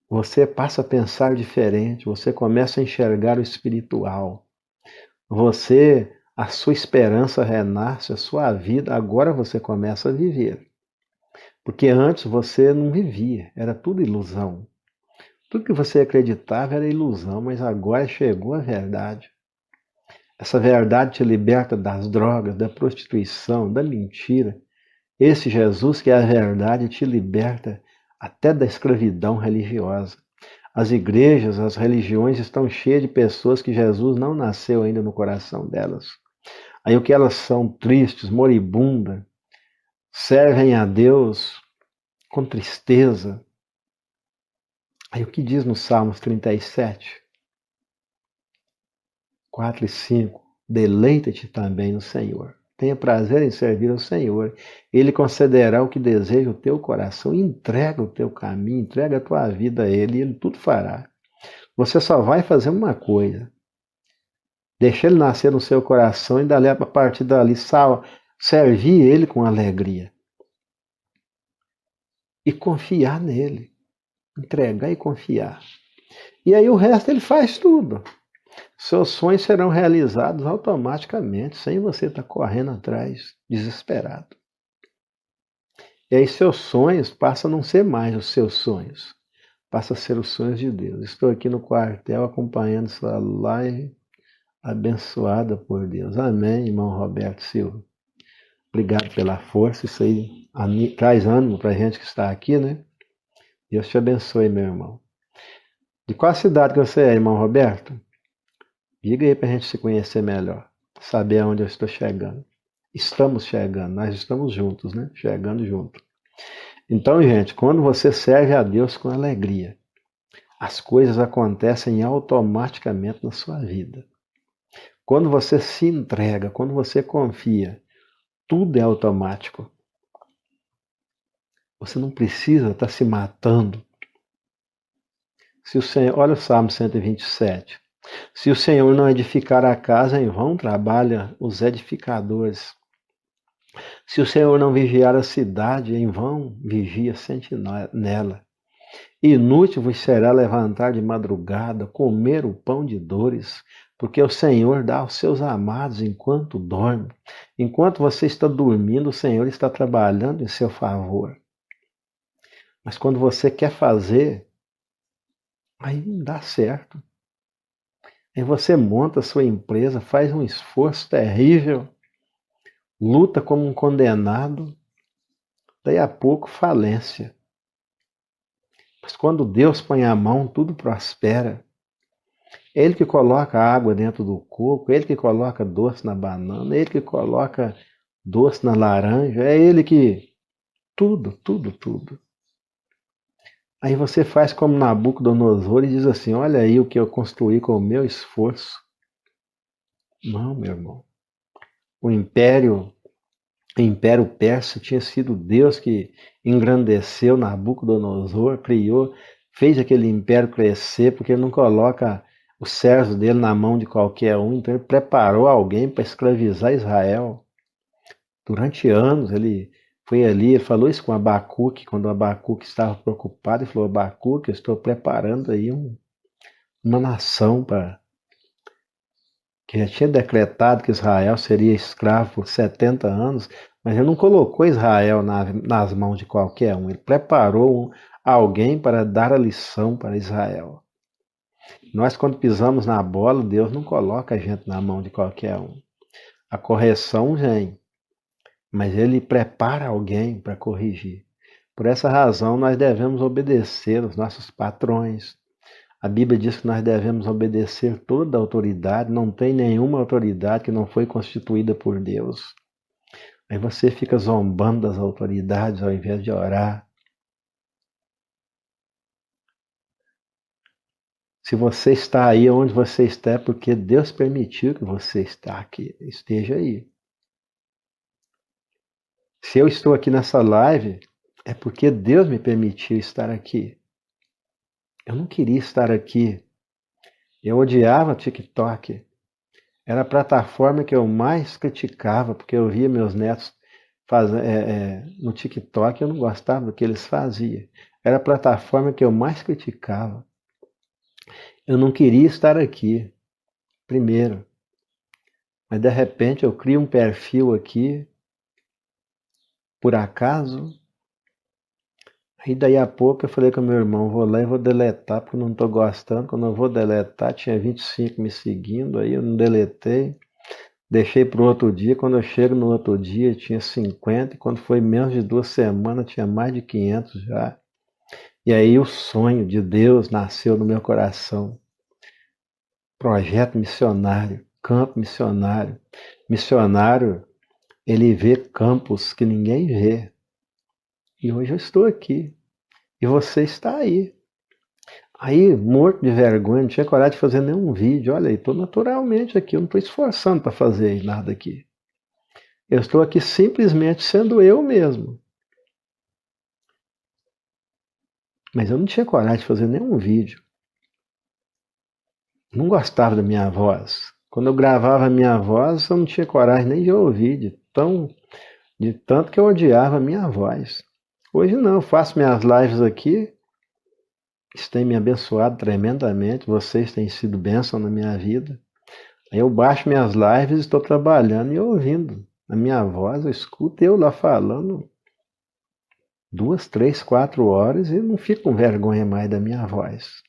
Você passa a pensar diferente, você começa a enxergar o espiritual. A sua esperança renasce, a sua vida, agora você começa a viver. Porque antes você não vivia, era tudo ilusão. Tudo que você acreditava era ilusão, mas agora chegou a verdade. Essa verdade te liberta das drogas, da prostituição, da mentira. Esse Jesus que é a verdade te liberta até da escravidão religiosa. As igrejas, as religiões estão cheias de pessoas que Jesus não nasceu ainda no coração delas. Aí o que elas são? Tristes, moribundas, servem a Deus com tristeza. Aí o que diz no Salmos 37, 4 e 5? Deleita-te também no Senhor. Tenha prazer em servir ao Senhor. Ele concederá o que deseja o teu coração. Entrega o teu caminho, entrega a tua vida a Ele e Ele tudo fará. Você só vai fazer uma coisa. Deixa Ele nascer no seu coração e a partir dali servir Ele com alegria. E confiar nele. Entregar e confiar. E aí o resto Ele faz tudo. Seus sonhos serão realizados automaticamente, sem você estar correndo atrás, desesperado. E aí seus sonhos passam a não ser mais os seus sonhos, passam a ser os sonhos de Deus. Estou aqui no quartel acompanhando sua live, abençoada por Deus. Amém, irmão Roberto Silva. Obrigado pela força, isso aí traz ânimo para a gente que está aqui, né? Deus te abençoe, meu irmão. De qual cidade que você é, irmão Roberto? Diga aí para a gente se conhecer melhor. saber aonde eu estou chegando. Estamos chegando, nós estamos juntos, né? Chegando junto. Então, gente, quando você serve a Deus com alegria, as coisas acontecem automaticamente na sua vida. Quando você se entrega, quando você confia, tudo é automático. Você não precisa estar se matando. Se o Senhor, olha o Salmo 127. Se o Senhor não edificar a casa, em vão trabalham os edificadores. Se o Senhor não vigiar a cidade, em vão vigia a sentinela. Inútil vos será levantar de madrugada, comer o pão de dores, porque o Senhor dá aos seus amados enquanto dorme. Enquanto você está dormindo, o Senhor está trabalhando em seu favor. Mas quando você quer fazer, aí não dá certo. Aí você monta a sua empresa, faz um esforço terrível, luta como um condenado, daí a pouco falência. Mas quando Deus põe a mão, tudo prospera. É Ele que coloca água dentro do coco, é Ele que coloca doce na banana, é Ele que coloca doce na laranja, é Ele que... Tudo, tudo, tudo. Aí você faz como Nabucodonosor e diz assim, olha aí o que eu construí com o meu esforço. Não, meu irmão. O Império Persa tinha sido Deus que engrandeceu Nabucodonosor, criou, fez aquele império crescer, porque ele não coloca os servos dele na mão de qualquer um, então ele preparou alguém para escravizar Israel. Durante anos ele foi ali, ele falou isso com Abacuque, quando Abacuque estava preocupado, ele falou, Abacuque, eu estou preparando aí uma nação para que já tinha decretado que Israel seria escravo por 70 anos, mas ele não colocou Israel nas mãos de qualquer um. Ele preparou alguém para dar a lição para Israel. Nós, quando pisamos na bola, Deus não coloca a gente na mão de qualquer um. A correção vem, mas Ele prepara alguém para corrigir. Por essa razão, nós devemos obedecer os nossos patrões. A Bíblia diz que nós devemos obedecer toda a autoridade, não tem nenhuma autoridade que não foi constituída por Deus. Aí você fica zombando das autoridades ao invés de orar. Se você está aí onde você está, é porque Deus permitiu que você esteja aí. Se eu estou aqui nessa live, é porque Deus me permitiu estar aqui. Eu não queria estar aqui. Eu odiava TikTok. Era a plataforma que eu mais criticava, porque eu via meus netos no TikTok, eu não gostava do que eles faziam. Era a plataforma que eu mais criticava. Eu não queria estar aqui, primeiro. Mas de repente eu crio um perfil aqui, por acaso. Aí daí a pouco eu falei com meu irmão, vou lá e vou deletar, porque eu não estou gostando. Quando eu vou deletar, tinha 25 me seguindo, aí eu não deletei. Deixei para o outro dia, quando eu chego no outro dia tinha 50, e quando foi menos de 2 semanas tinha mais de 500 já. E aí o sonho de Deus nasceu no meu coração. Projeto missionário, campo missionário. Missionário, ele vê campos que ninguém vê. E hoje eu estou aqui. E você está aí. Aí, morto de vergonha, não tinha coragem de fazer nenhum vídeo. Olha aí, estou naturalmente aqui, eu não estou esforçando para fazer nada aqui. Eu estou aqui simplesmente sendo eu mesmo. Mas eu não tinha coragem de fazer nenhum vídeo. Não gostava da minha voz. Quando eu gravava a minha voz, eu não tinha coragem nem de ouvir, de tanto que eu odiava a minha voz. Hoje não, eu faço minhas lives aqui, isso tem me abençoado tremendamente, vocês têm sido bênção na minha vida. Aí eu baixo minhas lives, estou trabalhando e ouvindo a minha voz, eu escuto eu lá falando 2, 3, 4 horas e não fico com vergonha mais da minha voz.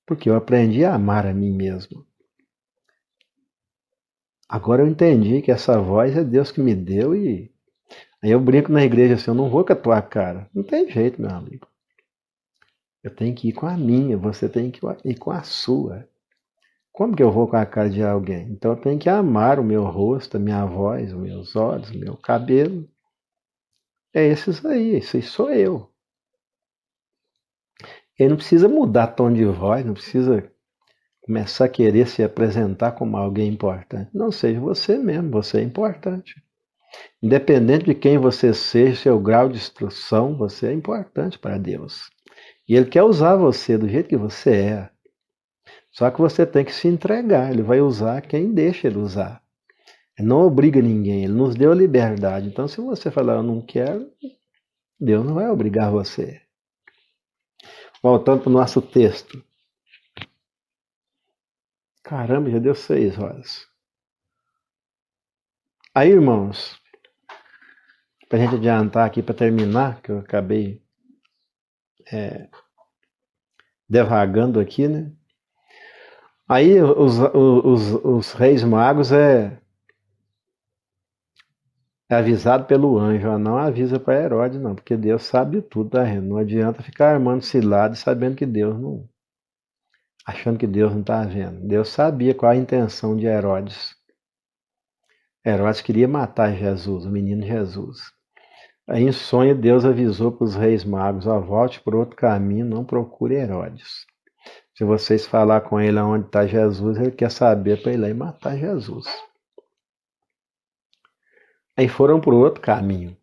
Porque eu aprendi a amar a mim mesmo. Agora eu entendi que essa voz é Deus que me deu e aí eu brinco na igreja assim, eu não vou com a tua cara. Não tem jeito, meu amigo. Eu tenho que ir com a minha, você tem que ir com a sua. Como que eu vou com a cara de alguém? Então eu tenho que amar o meu rosto, a minha voz, os meus olhos, o meu cabelo. É esses aí, esse aí sou eu. Ele não precisa mudar tom de voz, não precisa começar a querer se apresentar como alguém importante. Não, seja você mesmo, você é importante. Independente de quem você seja, seu grau de instrução, você é importante para Deus. E Ele quer usar você do jeito que você é. Só que você tem que se entregar. Ele vai usar quem deixa Ele usar. Ele não obriga ninguém, Ele nos deu a liberdade. Então, se você falar, eu não quero, Deus não vai obrigar você. Voltando para o nosso texto. Caramba, já deu 6 horas. Aí, irmãos, para a gente adiantar aqui, para terminar, que eu acabei devagando aqui, né? Aí os reis magos é avisado pelo anjo, não avisa para Herodes, não, porque Deus sabe tudo, tá? Não adianta ficar armando cilada e sabendo que Deus não. Achando que Deus não está vendo. Deus sabia qual a intenção de Herodes. Herodes queria matar Jesus, o menino Jesus. Aí em sonho Deus avisou para os reis magos, ó, volte por outro caminho, não procure Herodes. Se vocês falar com ele onde está Jesus, ele quer saber para ir lá e matar Jesus. Aí foram por outro caminho.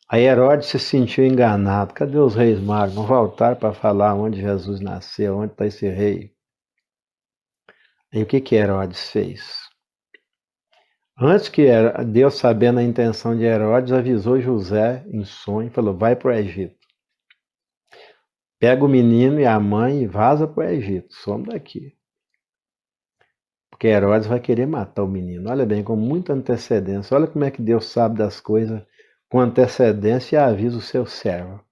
Aí Herodes se sentiu enganado. Cadê os reis magos? Não voltaram para falar onde Jesus nasceu, onde está esse rei. E o que Herodes fez? Antes que Deus, sabendo a intenção de Herodes, avisou José em sonho e falou, vai para o Egito. Pega o menino e a mãe e vaza para o Egito. Some daqui. Porque Herodes vai querer matar o menino. Olha bem, com muita antecedência. Olha como é que Deus sabe das coisas com antecedência e avisa o seu servo.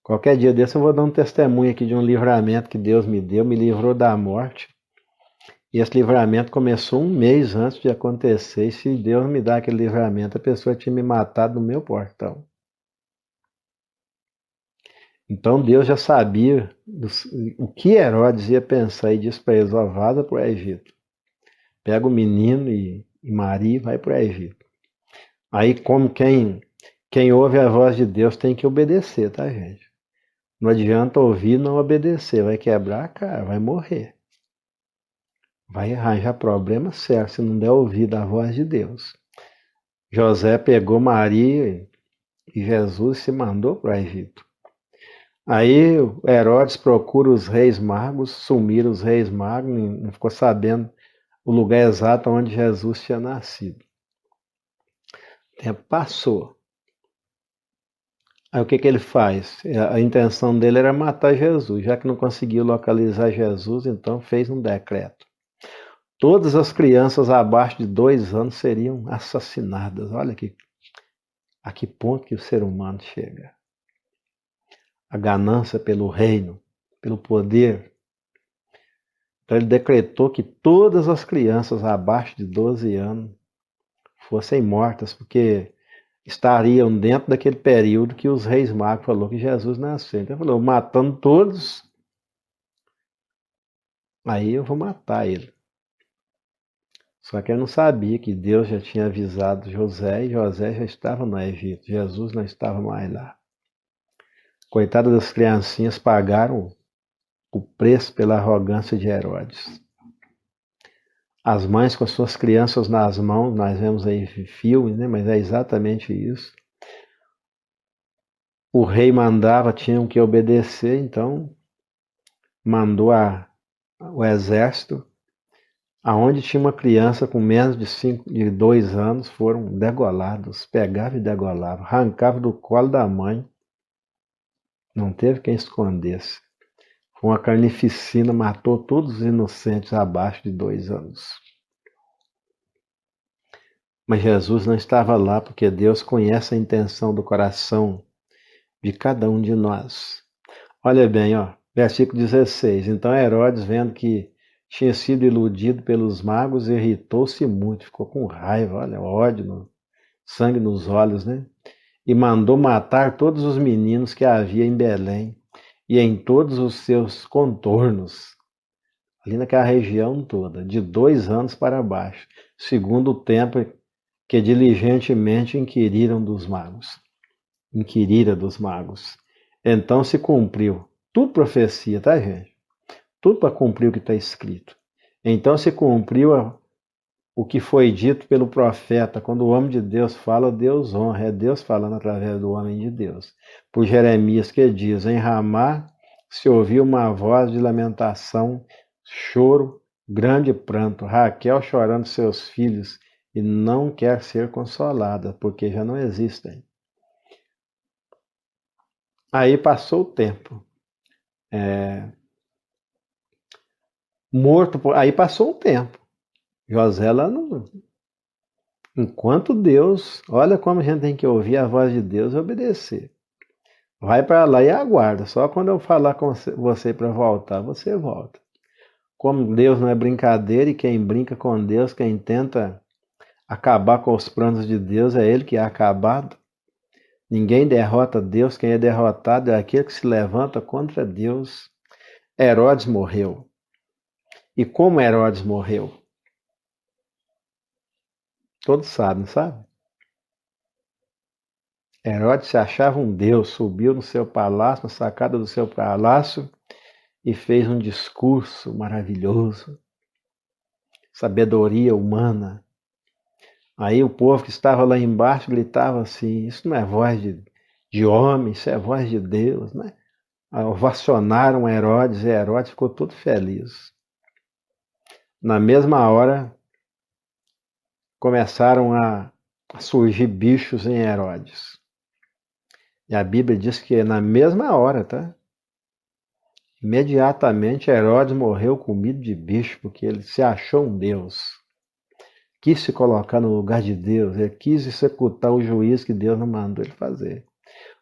Qualquer dia desse eu vou dar um testemunho aqui de um livramento que Deus me deu, me livrou da morte. E esse livramento começou 1 mês antes de acontecer. E se Deus me dá aquele livramento, a pessoa tinha me matado no meu portão. Então Deus já sabia o que Herodes ia pensar e disse para eles, ó, vaza para o Egito. Pega o menino e Maria e vai para o Egito. Aí como quem ouve a voz de Deus tem que obedecer, tá, gente? Não adianta ouvir e não obedecer, vai quebrar a cara, vai morrer. Vai arranjar problema sério se não der ouvido à voz de Deus. José pegou Maria e Jesus se mandou para o Egito. Aí Herodes procura os reis magos, sumiram os reis magos, não ficou sabendo o lugar exato onde Jesus tinha nascido. O tempo passou. Aí o que ele faz? A intenção dele era matar Jesus. Já que não conseguiu localizar Jesus, então fez um decreto. Todas as crianças abaixo de 2 anos seriam assassinadas. Olha aqui, a que ponto que o ser humano chega. A ganância pelo reino, pelo poder. Então ele decretou que todas as crianças abaixo de 12 anos fossem mortas, porque estariam dentro daquele período que os reis magos falaram que Jesus nasceu. Então ele falou, matando todos, aí eu vou matar ele. Só que ele não sabia que Deus já tinha avisado José e José já estava no Egito. Jesus não estava mais lá. Coitadas das criancinhas pagaram o preço pela arrogância de Herodes. As mães com suas crianças nas mãos, nós vemos aí filmes, né? Mas é exatamente isso. O rei mandava, tinham que obedecer, então mandou o exército. Aonde tinha uma criança com menos de 2 anos, foram degolados, pegavam e degolavam, arrancavam do colo da mãe. Não teve quem escondesse. Foi uma carnificina, matou todos os inocentes abaixo de 2 anos. Mas Jesus não estava lá porque Deus conhece a intenção do coração de cada um de nós. Olha bem, ó, versículo 16. Então Herodes, vendo que tinha sido iludido pelos magos, irritou-se muito, ficou com raiva, olha, ódio, sangue nos olhos, né? E mandou matar todos os meninos que havia em Belém e em todos os seus contornos. ali naquela região toda, de 2 anos para baixo, segundo o tempo que diligentemente inquirira dos magos. Então se cumpriu, tudo profecia, tá, gente? Tudo para cumprir o que está escrito. Então se cumpriu o que foi dito pelo profeta. Quando o homem de Deus fala, Deus honra. É Deus falando através do homem de Deus. Por Jeremias, que diz: em Ramá se ouviu uma voz de lamentação, choro, grande pranto, Raquel chorando seus filhos e não quer ser consolada, porque já não existem. Aí passou o tempo. Aí passou o tempo. José lá não. Enquanto Deus, olha como a gente tem que ouvir a voz de Deus e obedecer. Vai para lá e aguarda. Só quando eu falar com você para voltar, você volta. Como Deus não é brincadeira e quem brinca com Deus, quem tenta acabar com os planos de Deus, é ele que é acabado. Ninguém derrota Deus, quem é derrotado é aquele que se levanta contra Deus. Herodes morreu. E como Herodes morreu? Todos sabem, sabe? Herodes se achava um Deus, subiu no seu palácio, na sacada do seu palácio, e fez um discurso maravilhoso, sabedoria humana. Aí o povo que estava lá embaixo gritava assim: isso não é voz de homem, isso é voz de Deus, né? Ovacionaram Herodes e Herodes ficou todo feliz. Na mesma hora, começaram a surgir bichos em Herodes. E a Bíblia diz que na mesma hora, tá? Imediatamente Herodes morreu comido de bicho, porque ele se achou um Deus. Quis se colocar no lugar de Deus, ele quis executar o juízo que Deus não mandou ele fazer.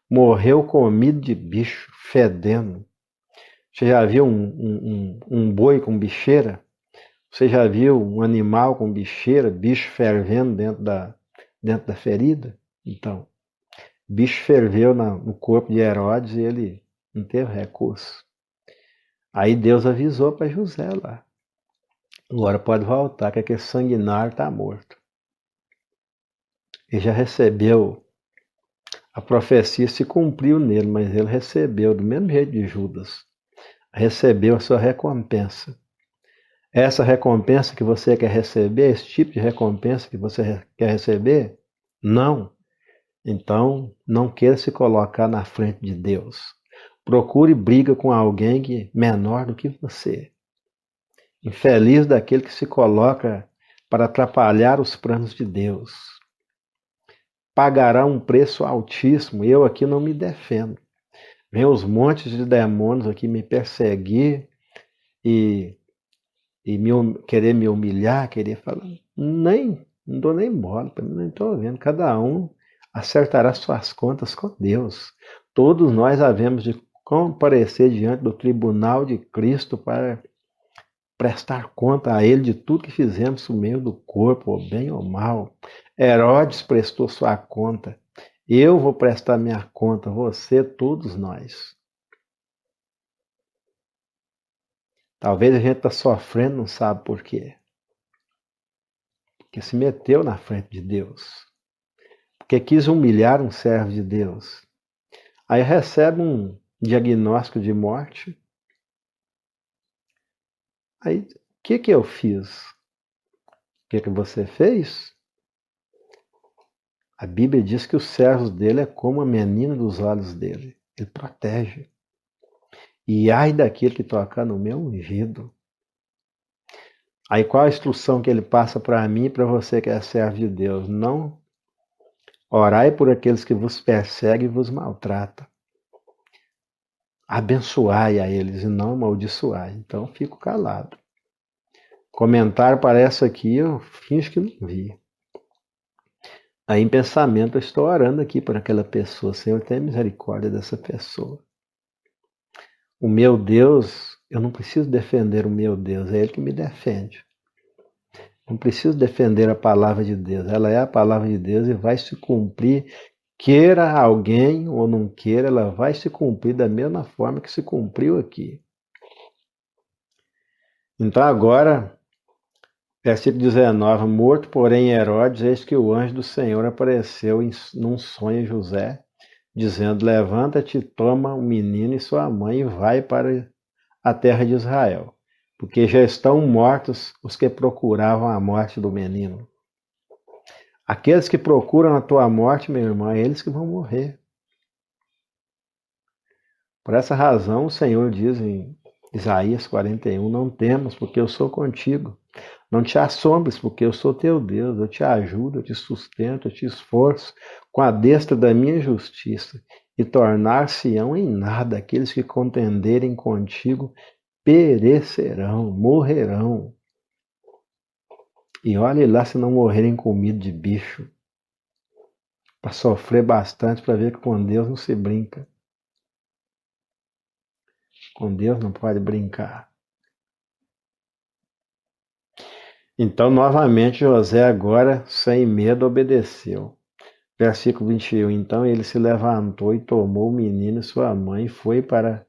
Morreu comido de bicho, fedendo. Você já viu um boi com bicheira? Você já viu um animal com bicheira, bicho fervendo dentro da ferida? Então, bicho ferveu no corpo de Herodes e ele não teve recurso. Aí Deus avisou para José lá: agora pode voltar, que aquele sanguinário está morto. Ele já recebeu, a profecia se cumpriu nele, mas ele recebeu, do mesmo jeito de Judas, recebeu a sua recompensa. Essa recompensa que você quer receber, esse tipo de recompensa que você quer receber? Não. Então, não queira se colocar na frente de Deus. Procure briga com alguém que é menor do que você. Infeliz daquele que se coloca para atrapalhar os planos de Deus. Pagará um preço altíssimo. Eu aqui não me defendo. Vem os montes de demônios aqui me perseguir e querer me humilhar, querer falar. Não dou nem bola, nem estou vendo. Cada um acertará suas contas com Deus. Todos nós havemos de comparecer diante do tribunal de Cristo para prestar conta a Ele de tudo que fizemos no meio do corpo, ou bem ou mal. Herodes prestou sua conta. Eu vou prestar minha conta, você, todos nós. Talvez a gente está sofrendo, não sabe por quê. Porque se meteu na frente de Deus. Porque quis humilhar um servo de Deus. Aí recebe um diagnóstico de morte. Aí, o que eu fiz? O que você fez? A Bíblia diz que os servos dele é como a menina dos olhos dele. Ele protege. E ai daquele que tocar no meu ungido. Aí qual a instrução que ele passa para mim e para você que é servo de Deus? Não orai por aqueles que vos perseguem e vos maltratam. Abençoai a eles e não amaldiçoai. Então fico calado. Comentário parece aqui, eu finjo que não vi. Aí em pensamento eu estou orando aqui por aquela pessoa. Senhor, tenha misericórdia dessa pessoa. O meu Deus, eu não preciso defender o meu Deus, é Ele que me defende. Não preciso defender a palavra de Deus, ela é a palavra de Deus e vai se cumprir, queira alguém ou não queira, ela vai se cumprir da mesma forma que se cumpriu aqui. Então agora, versículo 19, morto porém Herodes, eis que o anjo do Senhor apareceu num sonho a José, dizendo, levanta-te, toma o menino e sua mãe e vai para a terra de Israel, porque já estão mortos os que procuravam a morte do menino. Aqueles que procuram a tua morte, meu irmão, é eles que vão morrer. Por essa razão, o Senhor diz em Isaías 41, não temas, porque eu sou contigo. Não te assombres, porque eu sou teu Deus. Eu te ajudo, eu te sustento, eu te esforço com a destra da minha justiça. E tornar-se-ão em nada aqueles que contenderem contigo, perecerão, morrerão. E olhe lá se não morrerem comido de bicho, para sofrer bastante, para ver que com Deus não se brinca. Com Deus não pode brincar. Então, novamente, José agora, sem medo, obedeceu. Versículo 21. Então ele se levantou e tomou o menino e sua mãe e foi para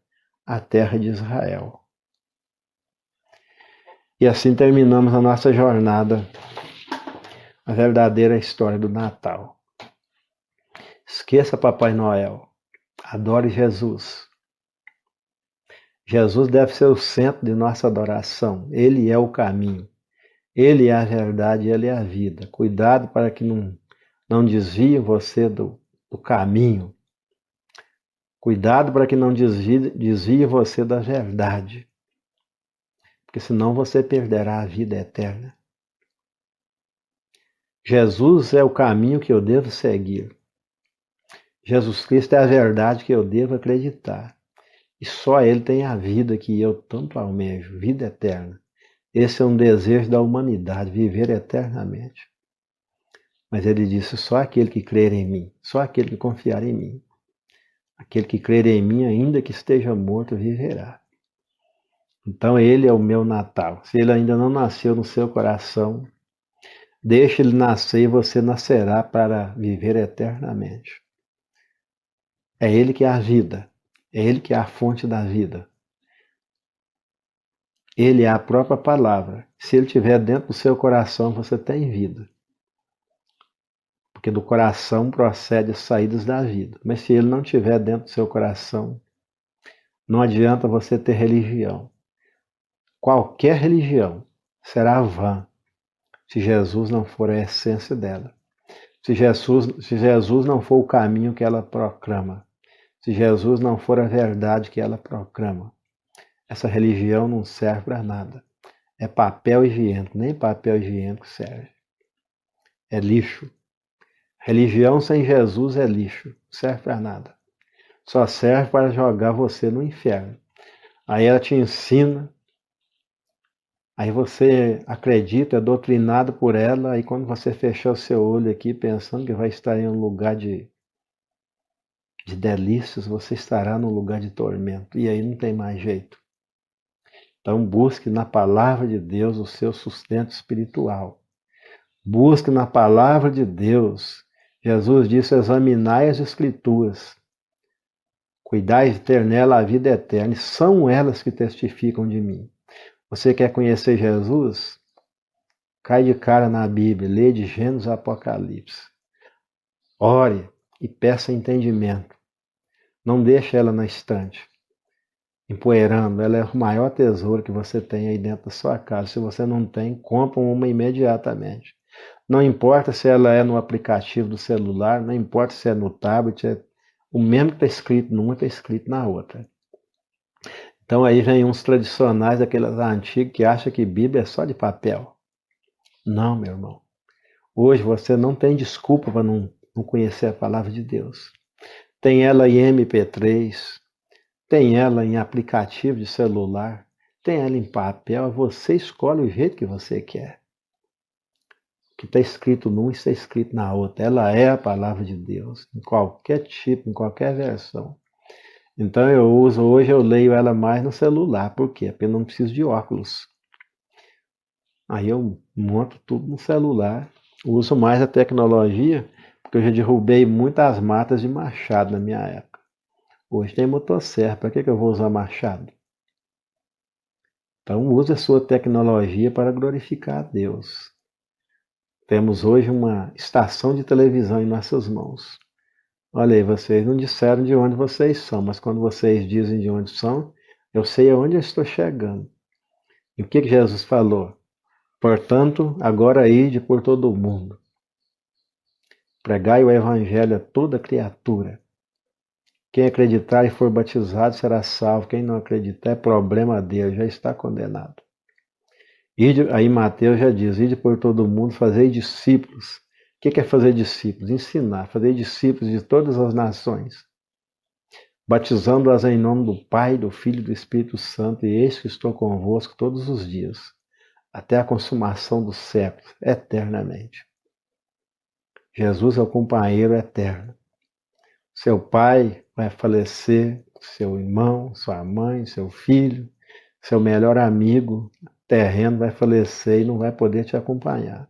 a terra de Israel. E assim terminamos a nossa jornada, a verdadeira história do Natal. Esqueça Papai Noel. Adore Jesus. Jesus deve ser o centro de nossa adoração. Ele é o caminho. Ele é a verdade, ele é a vida. Cuidado para que não desvie você do caminho. Cuidado para que não desvie você da verdade. Porque senão você perderá a vida eterna. Jesus é o caminho que eu devo seguir. Jesus Cristo é a verdade que eu devo acreditar. E só Ele tem a vida que eu tanto almejo, vida eterna. Esse é um desejo da humanidade, viver eternamente. Mas Ele disse, só aquele que crer em mim, só aquele que confiar em mim. Aquele que crer em mim, ainda que esteja morto, viverá. Então Ele é o meu Natal. Se Ele ainda não nasceu no seu coração, deixe ele nascer e você nascerá para viver eternamente. É Ele que é a vida. É Ele que é a fonte da vida. Ele é a própria palavra. Se Ele estiver dentro do seu coração, você tem vida. Porque do coração procede as saídas da vida. Mas se Ele não estiver dentro do seu coração, não adianta você ter religião. Qualquer religião será vã se Jesus não for a essência dela. Se Jesus não for o caminho que ela proclama. Se Jesus não for a verdade que ela proclama, essa religião não serve para nada. É papel higiênico, nem papel higiênico serve. É lixo. Religião sem Jesus é lixo, não serve para nada. Só serve para jogar você no inferno. Aí ela te ensina, aí você acredita, é doutrinado por ela, aí quando você fechar o seu olho aqui pensando que vai estar em um lugar de delícias, você estará num lugar de tormento. E aí não tem mais jeito. Então busque na palavra de Deus o seu sustento espiritual. Busque na palavra de Deus. Jesus disse, examinai as escrituras. Cuidai de ter nela a vida eterna. E são elas que testificam de mim. Você quer conhecer Jesus? Cai de cara na Bíblia. Lê de Gênesis a Apocalipse. Ore e peça entendimento. Não deixe ela na estante, empoeirando. Ela é o maior tesouro que você tem aí dentro da sua casa. Se você não tem, compra uma imediatamente. Não importa se ela é no aplicativo do celular, não importa se é no tablet, o mesmo que está escrito numa está escrito na outra. Então aí vem uns tradicionais, daqueles antigos, que acham que Bíblia é só de papel. Não, meu irmão. Hoje você não tem desculpa para não conhecer a palavra de Deus. Tem ela em MP3, tem ela em aplicativo de celular, tem ela em papel, você escolhe o jeito que você quer. O que está escrito num está escrito na outra. Ela é a palavra de Deus, em qualquer tipo, em qualquer versão. Então hoje eu leio ela mais no celular. Por quê? Porque eu não preciso de óculos. Aí eu monto tudo no celular. Uso mais a tecnologia, porque eu já derrubei muitas matas de machado na minha época. Hoje tem motosserra, para que eu vou usar machado? Então use a sua tecnologia para glorificar a Deus. Temos hoje uma estação de televisão em nossas mãos. Olha aí, vocês não disseram de onde vocês são, mas quando vocês dizem de onde são, eu sei aonde eu estou chegando. E o que Jesus falou? Portanto, agora ide por todo o mundo. Pregai o evangelho a toda criatura. Quem acreditar e for batizado será salvo. Quem não acreditar é problema dele, já está condenado. Aí Mateus já diz, ide por todo mundo, fazei discípulos. O que é fazer discípulos? Ensinar, fazer discípulos de todas as nações, batizando-as em nome do Pai, do Filho e do Espírito Santo, e eis que estou convosco todos os dias, até a consumação dos séculos, eternamente. Jesus é o companheiro eterno. Seu pai vai falecer, seu irmão, sua mãe, seu filho, seu melhor amigo terreno vai falecer e não vai poder te acompanhar.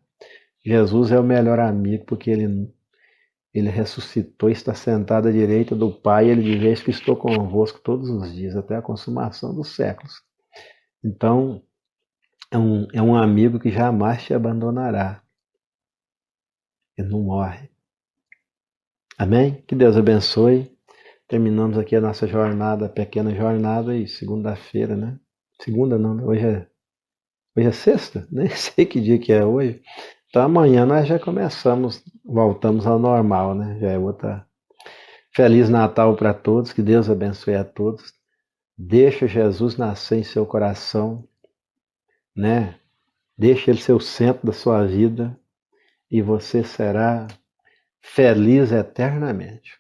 Jesus é o melhor amigo porque ele ressuscitou, está sentado à direita do Pai, e ele diz, eis que estou convosco todos os dias, até a consumação dos séculos. Então, é um amigo que jamais te abandonará. Ele não morre. Amém? Que Deus abençoe. Terminamos aqui a nossa jornada, a pequena jornada, e segunda-feira, né? Segunda não, hoje é sexta? Nem sei que dia que é hoje. Então amanhã nós já começamos, voltamos ao normal, né? Já é outra. Feliz Natal para todos, que Deus abençoe a todos. Deixa Jesus nascer em seu coração, né? Deixa ele ser o centro da sua vida e você será feliz eternamente.